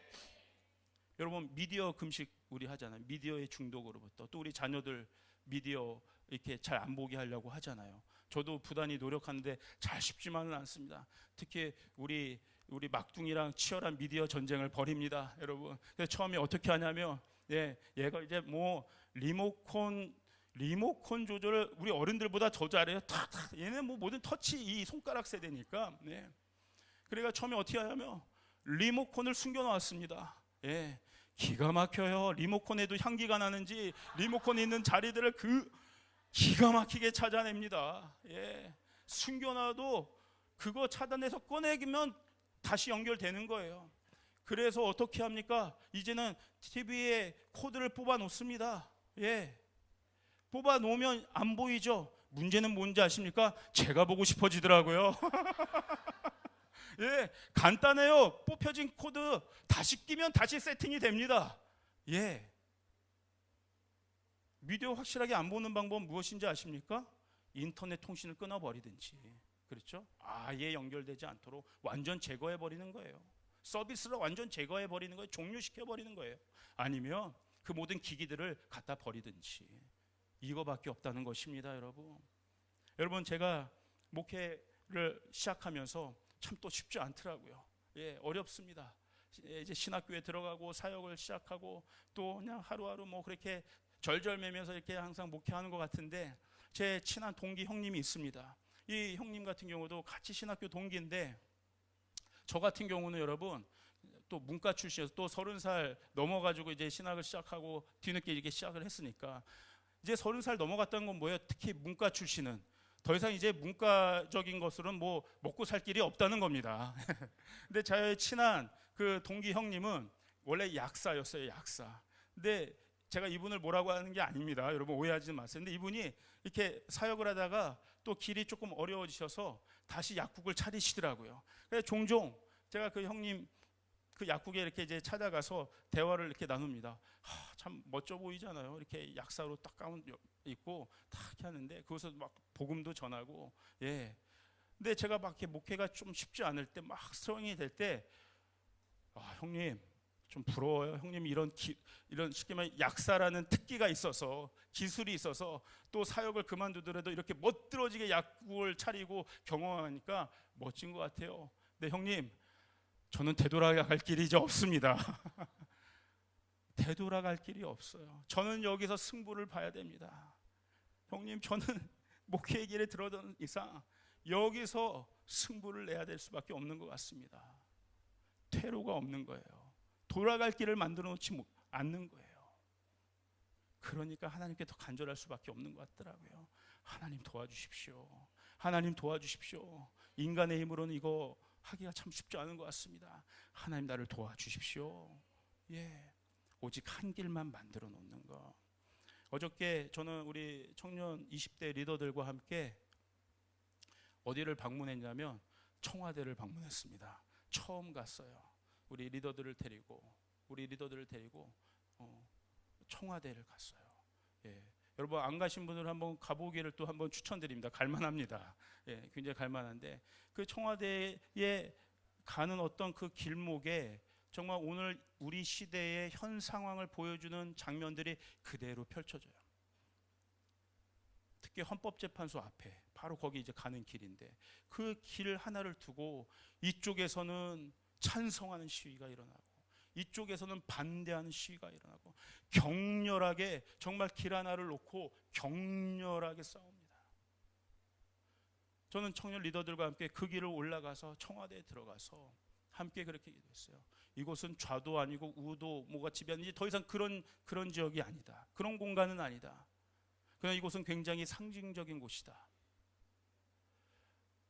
여러분, 미디어 금식 우리 하잖아요. 미디어의 중독으로부터 또 우리 자녀들 미디어 이렇게 잘 안 보게 하려고 하잖아요. 저도 부단히 노력하는데 잘 쉽지만은 않습니다. 특히 우리 막둥이랑 치열한 미디어 전쟁을 벌입니다, 여러분. 그래서 처음에 어떻게 하냐면 얘가 이제 뭐 리모컨 조절을 우리 어른들보다 더 잘해요. 탁탁. 얘는 뭐 모든 터치 이 손가락 세대니까. 그래가 처음에 어떻게 하냐면 리모컨을 숨겨놓았습니다. 기가 막혀요. 리모컨에도 향기가 나는지 리모컨에 있는 자리들을 기가 막히게 찾아냅니다. 숨겨놔도 그거 차단해서 꺼내기면 다시 연결되는 거예요. 그래서 어떻게 합니까? 이제는 TV에 코드를 뽑아 놓습니다. 뽑아 놓으면 안 보이죠? 문제는 뭔지 아십니까? 제가 보고 싶어지더라고요. 간단해요. 뽑혀진 코드 다시 끼면 다시 세팅이 됩니다. 미디어 확실하게 안 보는 방법은 무엇인지 아십니까? 인터넷 통신을 끊어버리든지, 그렇죠? 아예 연결되지 않도록 완전 제거해버리는 거예요. 서비스를 완전 제거해버리는 거예요. 종료시켜버리는 거예요. 아니면 그 모든 기기들을 갖다 버리든지, 이거밖에 없다는 것입니다. 여러분 제가 목회를 시작하면서 참 또 쉽지 않더라고요. 예, 어렵습니다. 이제 신학교에 들어가고 사역을 시작하고 또 그냥 하루하루 뭐 그렇게 절절매면서 이렇게 항상 목회하는 것 같은데, 제 친한 동기 형님이 있습니다. 이 형님 같은 경우도 같이 신학교 동기인데, 저 같은 경우는 여러분 또 문과 출신이어서 또 30살 넘어가지고 이제 신학을 시작하고 뒤늦게 이렇게 시작을 했으니까, 이제 30살 넘어갔다는 건 뭐예요? 특히 문과 출신은 더 이상 이제 문과적인 것으로는 뭐 먹고 살 길이 없다는 겁니다. 근데 저의 친한 그 동기 형님은 원래 약사였어요. 약사. 근데 제가 이분을 뭐라고 하는 게 아닙니다. 여러분 오해하지 마세요. 근데 이분이 이렇게 사역을 하다가 또 길이 조금 어려워지셔서 다시 약국을 차리시더라고요. 그래서 종종 제가 그 형님 그 약국에 이렇게 이제 찾아가서 대화를 이렇게 나눕니다. 참 멋져 보이잖아요. 이렇게 약사로 딱 가운 입고 딱 이렇게 하는데, 그것을 막 복음도 전하고, 예. 근데 제가 막 이렇게 목회가 좀 쉽지 않을 때, 막 스트롱이 될 때, 형님 좀 부러워요. 형님 이런 쉽게 말하면 약사라는 특기가 있어서, 기술이 있어서 또 사역을 그만두더라도 이렇게 멋들어지게 약국을 차리고 경험하니까 멋진 것 같아요. 근데 형님, 저는 되돌아갈 길이 이제 없습니다. 되돌아갈 길이 없어요. 저는 여기서 승부를 봐야 됩니다. 형님, 저는 목회의 길에 들어던 이상 여기서 승부를 내야 될 수밖에 없는 것 같습니다. 퇴로가 없는 거예요. 돌아갈 길을 만들어 놓지 않는 거예요. 그러니까 하나님께 더 간절할 수밖에 없는 것 같더라고요. 하나님 도와주십시오. 하나님 도와주십시오. 인간의 힘으로는 이거 하기가 참 쉽지 않은 것 같습니다. 하나님 나를 도와주십시오. 예, 오직 한 길만 만들어 놓는 것. 어저께 저는 우리 청년 20대 리더들과 함께 어디를 방문했냐면 청와대를 방문했습니다. 처음 갔어요. 우리 리더들을 데리고 청와대를 갔어요. 예. 여러분 안 가신 분들 한번 가보기를 또 한번 추천드립니다. 갈만합니다. 예, 굉장히 갈만한데, 그 청와대에 가는 어떤 그 길목에 정말 오늘 우리 시대의 현 상황을 보여주는 장면들이 그대로 펼쳐져요. 특히 헌법재판소 앞에 바로 거기 이제 가는 길인데, 그 길 하나를 두고 이쪽에서는 찬성하는 시위가 일어나고 이쪽에서는 반대하는 시위가 일어나고, 격렬하게 정말 길 하나를 놓고 격렬하게 싸웁니다. 저는 청년 리더들과 함께 그 길을 올라가서 청와대에 들어가서 함께 그렇게 기도했어요. 이곳은 좌도 아니고 우도 뭐가 지배하는지 더 이상 그런 지역이 아니다. 그런 공간은 아니다. 그러나 이곳은 굉장히 상징적인 곳이다.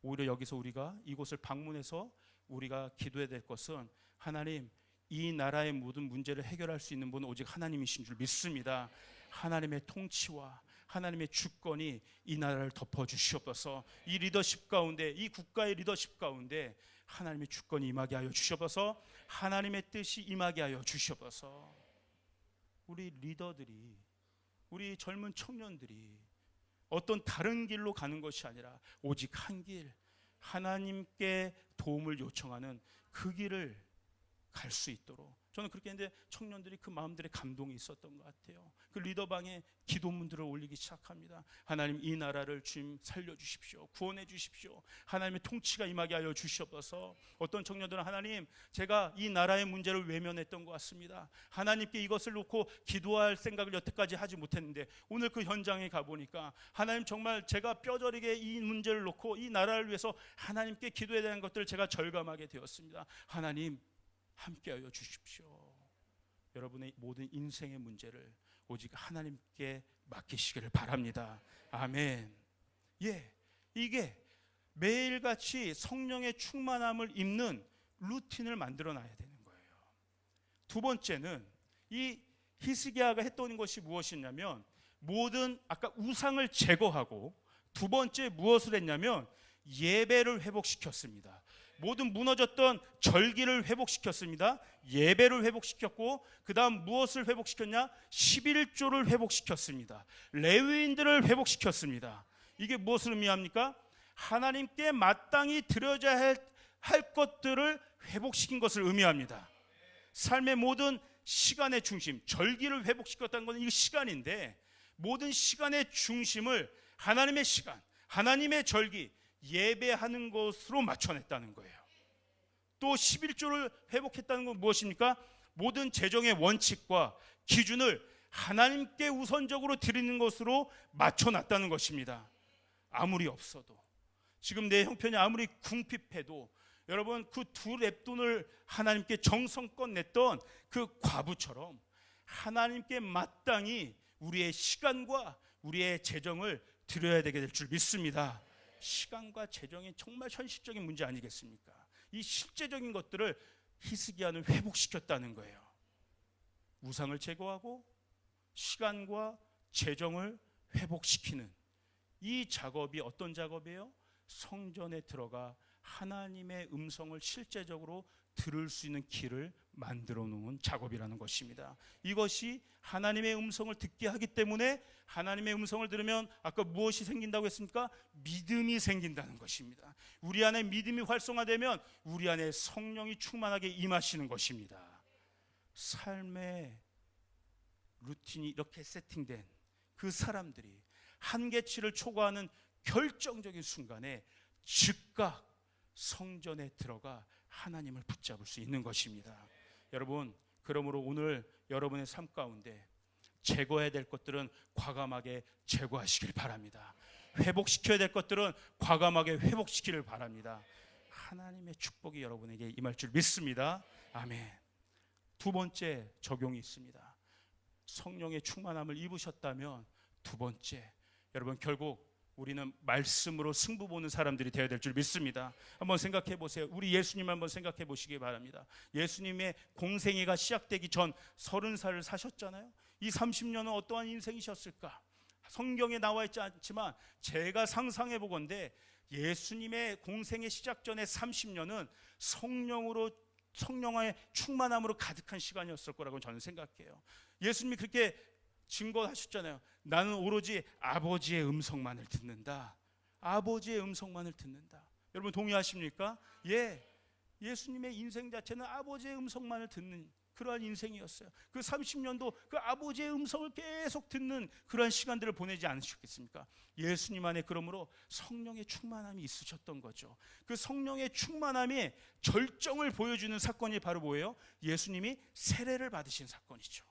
오히려 여기서 우리가 이곳을 방문해서 우리가 기도해야 될 것은, 하나님, 이 나라의 모든 문제를 해결할 수 있는 분은 오직 하나님이신 줄 믿습니다. 하나님의 통치와 하나님의 주권이 이 나라를 덮어주시옵소서. 이 리더십 가운데, 이 국가의 리더십 가운데 하나님의 주권이 임하게 하여 주시옵소서. 하나님의 뜻이 임하게 하여 주시옵소서. 우리 리더들이, 우리 젊은 청년들이 어떤 다른 길로 가는 것이 아니라 오직 한 길, 하나님께 도움을 요청하는 그 길을 갈 수 있도록, 저는 그렇게 했는데 청년들이 그 마음들의 감동이 있었던 것 같아요. 그 리더방에 기도문들을 올리기 시작합니다. 하나님, 이 나라를 주님 살려주십시오. 구원해 주십시오. 하나님의 통치가 임하게 하여 주시옵소서. 어떤 청년들은, 하나님, 제가 이 나라의 문제를 외면했던 것 같습니다. 하나님께 이것을 놓고 기도할 생각을 여태까지 하지 못했는데 오늘 그 현장에 가보니까, 하나님, 정말 제가 뼈저리게 이 문제를 놓고 이 나라를 위해서 하나님께 기도해야 되는 것들을 제가 절감하게 되었습니다. 하나님, 함께하여 주십시오. 여러분의 모든 인생의 문제를 오직 하나님께 맡기시기를 바랍니다. 아멘. 예, 이게 매일같이 성령의 충만함을 입는 루틴을 만들어놔야 되는 거예요. 두 번째는, 이 히스기야가 했던 것이 무엇이냐면, 모든 아까 우상을 제거하고, 두 번째 무엇을 했냐면 예배를 회복시켰습니다. 모든 무너졌던 절기를 회복시켰습니다. 예배를 회복시켰고, 그 다음 무엇을 회복시켰냐? 11조를 회복시켰습니다. 레위인들을 회복시켰습니다. 이게 무엇을 의미합니까? 하나님께 마땅히 드려야 할 것들을 회복시킨 것을 의미합니다. 삶의 모든 시간의 중심, 절기를 회복시켰다는 것은 이 시간인데, 모든 시간의 중심을 하나님의 시간, 하나님의 절기, 예배하는 것으로 맞춰냈다는 거예요. 또 11조를 회복했다는 건 무엇입니까? 모든 재정의 원칙과 기준을 하나님께 우선적으로 드리는 것으로 맞춰놨다는 것입니다. 아무리 없어도, 지금 내 형편이 아무리 궁핍해도, 여러분 그 두 랩돈을 하나님께 정성껏 냈던 그 과부처럼 하나님께 마땅히 우리의 시간과 우리의 재정을 드려야 되게 될 줄 믿습니다. 시간과 재정이 정말 현실적인 문제 아니겠습니까? 이 실제적인 것들을 히스기야는 회복시켰다는 거예요. 우상을 제거하고 시간과 재정을 회복시키는 이 작업이 어떤 작업이에요? 성전에 들어가 하나님의 음성을 실제적으로 들을 수 있는 길을 만들어 놓은 작업이라는 것입니다. 이것이 하나님의 음성을 듣게 하기 때문에, 하나님의 음성을 들으면 아까 무엇이 생긴다고 했습니까? 믿음이 생긴다는 것입니다. 우리 안에 믿음이 활성화되면 우리 안에 성령이 충만하게 임하시는 것입니다. 삶의 루틴이 이렇게 세팅된 그 사람들이 한계치를 초과하는 결정적인 순간에 즉각 성전에 들어가 하나님을 붙잡을 수 있는 것입니다. 여러분, 그러므로 오늘 여러분의 삶 가운데 제거해야 될 것들은 과감하게 제거하시길 바랍니다. 회복시켜야 될 것들은 과감하게 회복시키길 바랍니다. 하나님의 축복이 여러분에게 임할 줄 믿습니다. 아멘. 두 번째 적용이 있습니다. 성령의 충만함을 입으셨다면 두 번째, 여러분 결국 우리는 말씀으로 승부 보는 사람들이 되어야 될 줄 믿습니다. 한번 생각해 보세요. 우리 예수님 한번 생각해 보시기 바랍니다. 예수님의 공생애가 시작되기 전 30살을 사셨잖아요. 이 30년은 어떠한 인생이셨을까? 성경에 나와 있지 않지만 제가 상상해 보건대 예수님의 공생애 시작 전에 30년은 성령의 충만함으로 가득한 시간이었을 거라고 저는 생각해요. 예수님이 그렇게 증거하셨잖아요. 나는 오로지 아버지의 음성만을 듣는다. 아버지의 음성만을 듣는다. 여러분 동의하십니까? 예. 예수님의 인생 자체는 아버지의 음성만을 듣는 그러한 인생이었어요. 그 30년도 그 아버지의 음성을 계속 듣는 그러한 시간들을 보내지 않으셨겠습니까? 예수님 안에 그러므로 성령의 충만함이 있으셨던 거죠. 그 성령의 충만함이 절정을 보여주는 사건이 바로 뭐예요? 예수님이 세례를 받으신 사건이죠.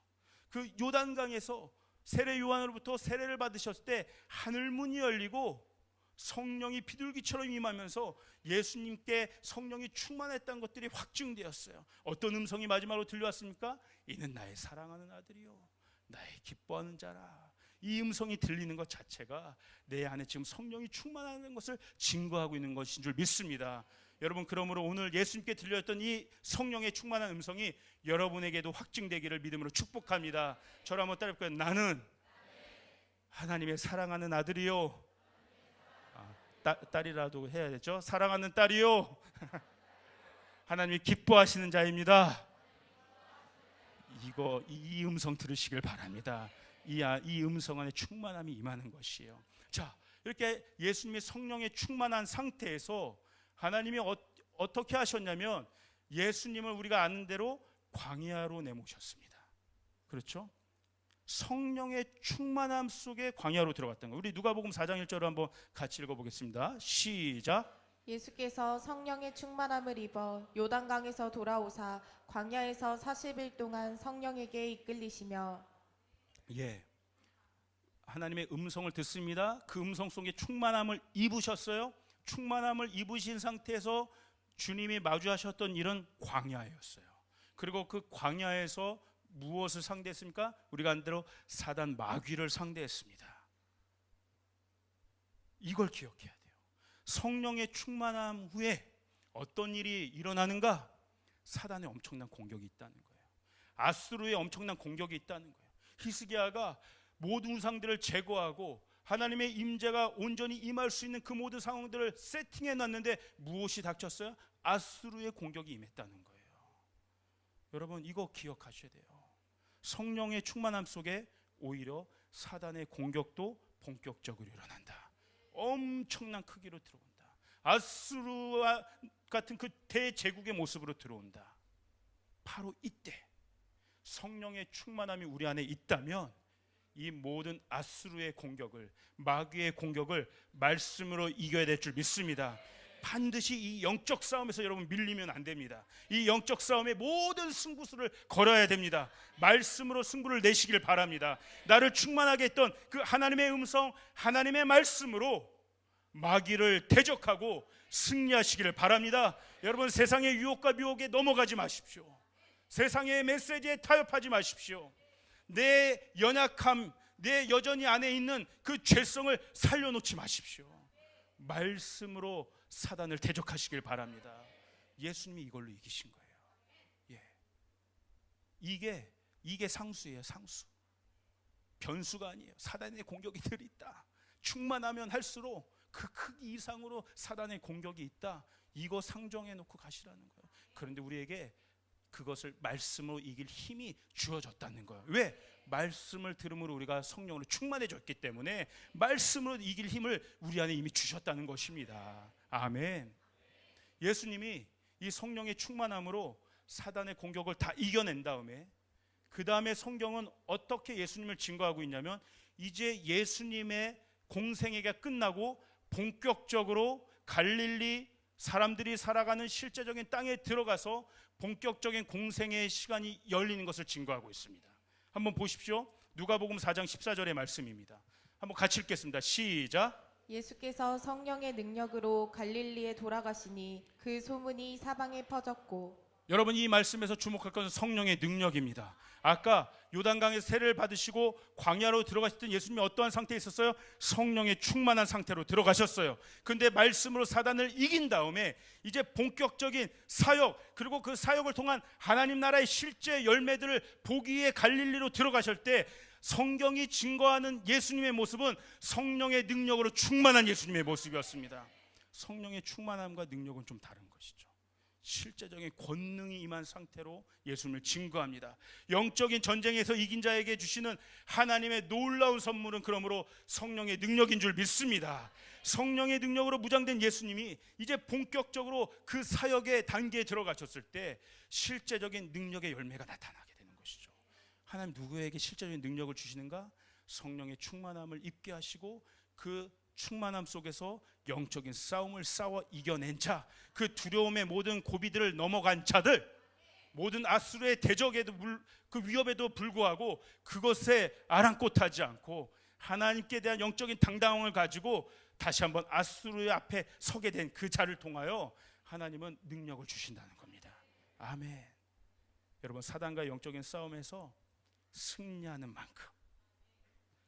그 요단강에서 세례 요한으로부터 세례를 받으셨을 때 하늘문이 열리고 성령이 비둘기처럼 임하면서 예수님께 성령이 충만했다는 것들이 확증되었어요. 어떤 음성이 마지막으로 들려왔습니까? 이는 나의 사랑하는 아들이요 나의 기뻐하는 자라. 이 음성이 들리는 것 자체가 내 안에 지금 성령이 충만하는 것을 증거하고 있는 것인 줄 믿습니다. 여러분 그러므로 오늘 예수님께 들렸던 이 성령의 충만한 음성이 여러분에게도 확증되기를 믿음으로 축복합니다. 저를 한번 따라해볼까요? 나는 하나님의 사랑하는 아들이요, 딸이라도 해야 되죠. 사랑하는 딸이요 하나님이 기뻐하시는 자입니다. 이 음성 들으시길 바랍니다. 이 음성 안에 충만함이 임하는 것이에요. 자, 이렇게 예수님의 성령의 충만한 상태에서 하나님이 어떻게 하셨냐면 예수님을 우리가 아는 대로 광야로 내모셨습니다. 그렇죠? 성령의 충만함 속에 광야로 들어갔던 거예요. 우리 누가복음 4장 1절을 한번 같이 읽어보겠습니다. 시작.
예수께서 성령의 충만함을 입어 요단강에서 돌아오사 광야에서 40일 동안 성령에게 이끌리시며.
예, 하나님의 음성을 듣습니다. 그 음성 속에 충만함을 입으셨어요. 충만함을 입으신 상태에서 주님이 마주하셨던 일은 광야였어요. 그리고 그 광야에서 무엇을 상대했습니까? 우리가 안 대로 사단 마귀를 상대했습니다. 이걸 기억해야 돼요. 성령의 충만함 후에 어떤 일이 일어나는가? 사단의 엄청난 공격이 있다는 거예요. 아수르의 엄청난 공격이 있다는 거예요. 히스기야가 모든 우상들을 제거하고 하나님의 임재가 온전히 임할 수 있는 그 모든 상황들을 세팅해 놨는데 무엇이 닥쳤어요? 아수르의 공격이 임했다는 거예요. 여러분 이거 기억하셔야 돼요. 성령의 충만함 속에 오히려 사단의 공격도 본격적으로 일어난다. 엄청난 크기로 들어온다. 아수르와 같은 그 대제국의 모습으로 들어온다. 바로 이때 성령의 충만함이 우리 안에 있다면 이 모든 아수르의 공격을, 마귀의 공격을 말씀으로 이겨야 될 줄 믿습니다. 반드시 이 영적 싸움에서 여러분 밀리면 안 됩니다. 이 영적 싸움의 모든 승부수를 걸어야 됩니다. 말씀으로 승부를 내시길 바랍니다. 나를 충만하게 했던 그 하나님의 음성, 하나님의 말씀으로 마귀를 대적하고 승리하시기를 바랍니다. 여러분, 세상의 유혹과 미혹에 넘어가지 마십시오. 세상의 메시지에 타협하지 마십시오. 내 연약함, 내 여전히 안에 있는 그 죄성을 살려놓지 마십시오. 말씀으로 사단을 대적하시길 바랍니다. 예수님이 이걸로 이기신 거예요. 예. 이게 상수예요. 상수. 변수가 아니에요. 사단의 공격이 늘 있다. 충만하면 할수록 그 크기 이상으로 사단의 공격이 있다. 이거 상정해 놓고 가시라는 거예요. 그런데 우리에게 그것을 말씀으로 이길 힘이 주어졌다는 거예요. 왜? 말씀을 들음으로 우리가 성령으로 충만해졌기 때문에 말씀으로 이길 힘을 우리 안에 이미 주셨다는 것입니다. 아멘. 예수님이 이 성령의 충만함으로 사단의 공격을 다 이겨낸 다음에, 그 다음에 성경은 어떻게 예수님을 증거하고 있냐면, 이제 예수님의 공생애가 끝나고 본격적으로 갈릴리 사람들이 살아가는 실제적인 땅에 들어가서 본격적인 공생애의 시간이 열리는 것을 증거하고 있습니다. 한번 보십시오. 누가복음 4장 14절의 말씀입니다. 한번 같이 읽겠습니다. 시작.
예수께서 성령의 능력으로 갈릴리에 돌아가시니 그 소문이 사방에 퍼졌고.
여러분, 이 말씀에서 주목할 것은 성령의 능력입니다. 아까 요단강에서 세례를 받으시고 광야로 들어가실 때 예수님이 어떠한 상태에 있었어요? 성령의 충만한 상태로 들어가셨어요. 그런데 말씀으로 사단을 이긴 다음에 이제 본격적인 사역, 그리고 그 사역을 통한 하나님 나라의 실제 열매들을 보기 위해 갈릴리로 들어가실 때 성경이 증거하는 예수님의 모습은 성령의 능력으로 충만한 예수님의 모습이었습니다. 성령의 충만함과 능력은 좀 다른 것이죠. 실제적인 권능이 임한 상태로 예수님을 증거합니다. 영적인 전쟁에서 이긴 자에게 주시는 하나님의 놀라운 선물은 그러므로 성령의 능력인 줄 믿습니다. 성령의 능력으로 무장된 예수님이 이제 본격적으로 그 사역의 단계에 들어가셨을 때 실제적인 능력의 열매가 나타나게 되는 것이죠. 하나님 누구에게 실제적인 능력을 주시는가? 성령의 충만함을 입게 하시고 그 충만함 속에서 영적인 싸움을 싸워 이겨낸 자, 그 두려움의 모든 고비들을 넘어간 자들, 모든 아수르의 대적에도 그 위협에도 불구하고 그것에 아랑곳하지 않고 하나님께 대한 영적인 당당함을 가지고 다시 한번 아수르의 앞에 서게 된 그 자를 통하여 하나님은 능력을 주신다는 겁니다. 아멘. 여러분, 사단과의 영적인 싸움에서 승리하는 만큼,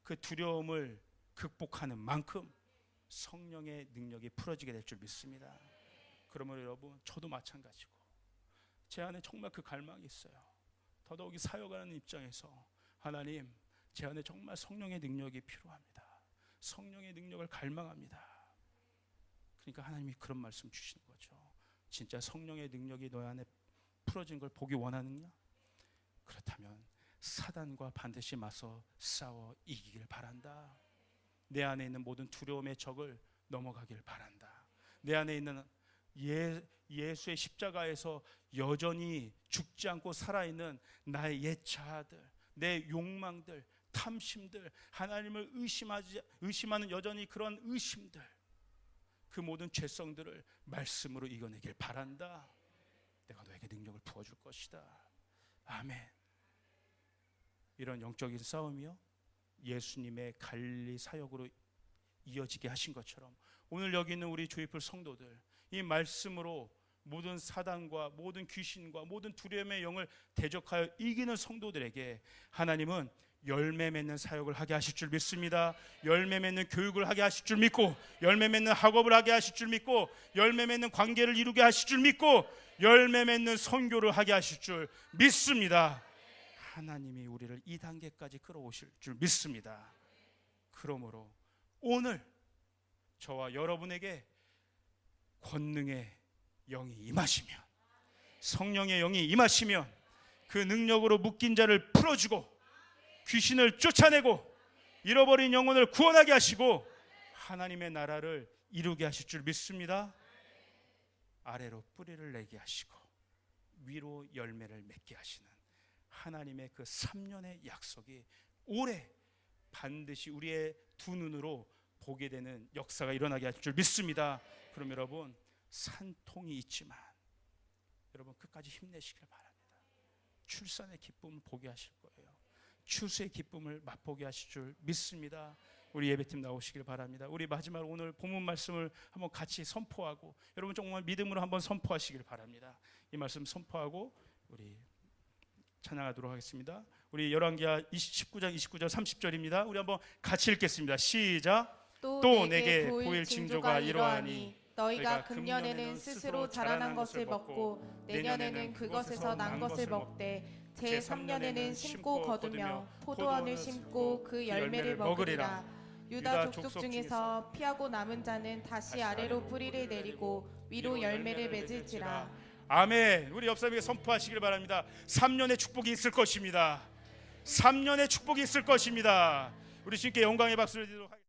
그 두려움을 극복하는 만큼 성령의 능력이 풀어지게 될 줄 믿습니다. 그러면 여러분, 저도 마찬가지고 제 안에 정말 그 갈망이 있어요. 더더욱이 사역하는 입장에서 하나님, 제 안에 정말 성령의 능력이 필요합니다. 성령의 능력을 갈망합니다. 그러니까 하나님이 그런 말씀 주시는 거죠. 진짜 성령의 능력이 너 안에 풀어진 걸 보기 원하느냐? 그렇다면 사단과 반드시 맞서 싸워 이기길 바란다. 내 안에 있는 모든 두려움의 적을 넘어가길 바란다. 내 안에 있는 예수의 십자가에서 여전히 죽지 않고 살아있는 나의 옛 자아들, 내 욕망들, 탐심들, 하나님을 의심하는 여전히 그런 의심들, 그 모든 죄성들을 말씀으로 이겨내길 바란다. 내가 너에게 능력을 부어줄 것이다. 아멘. 이런 영적인 싸움이요, 예수님의 갈릴리 사역으로 이어지게 하신 것처럼 오늘 여기 있는 우리 조이풀 성도들, 이 말씀으로 모든 사단과 모든 귀신과 모든 두려움의 영을 대적하여 이기는 성도들에게 하나님은 열매 맺는 사역을 하게 하실 줄 믿습니다. 열매 맺는 교육을 하게 하실 줄 믿고, 열매 맺는 학업을 하게 하실 줄 믿고, 열매 맺는 관계를 이루게 하실 줄 믿고, 열매 맺는 선교를 하게 하실 줄 믿습니다. 하나님이 우리를 이 단계까지 끌어오실 줄 믿습니다. 그러므로 오늘 저와 여러분에게 권능의 영이 임하시면, 성령의 영이 임하시면 그 능력으로 묶인 자를 풀어주고 귀신을 쫓아내고 잃어버린 영혼을 구원하게 하시고 하나님의 나라를 이루게 하실 줄 믿습니다. 아래로 뿌리를 내게 하시고 위로 열매를 맺게 하시는 하나님의 그 3년의 약속이 올해 반드시 우리의 두 눈으로 보게 되는 역사가 일어나게 하실 줄 믿습니다. 그럼 여러분, 산통이 있지만 여러분 끝까지 힘내시길 바랍니다. 출산의 기쁨을 보게 하실 거예요. 추수의 기쁨을 맛보게 하실 줄 믿습니다. 우리 예배팀 나오시길 바랍니다. 우리 마지막으로 오늘 본문 말씀을 한번 같이 선포하고, 여러분 정말 믿음으로 한번 선포하시길 바랍니다. 이 말씀 선포하고 우리 찬양하도록 하겠습니다. 우리 열왕기하 19장 29절 30절입니다. 우리 한번 같이 읽겠습니다. 시작.
또 내게 보일 징조가 이러하니 너희가 금년에는 스스로 자라난 것을 먹고 내년에는 그것에서 난 것을 먹되 제3년에는 심고 거두며 포도원을 심고 그 열매를 먹으리라. 유다 족속 중에서 피하고 남은 자는 다시 아래로 뿌리를 내리고 위로 열매를 맺을지라.
아멘. 우리 옆 사람에게 선포하시길 바랍니다. 3년의 축복이 있을 것입니다. 3년의 축복이 있을 것입니다. 우리 주님께 영광의 박수를 드리도록 하겠습니다.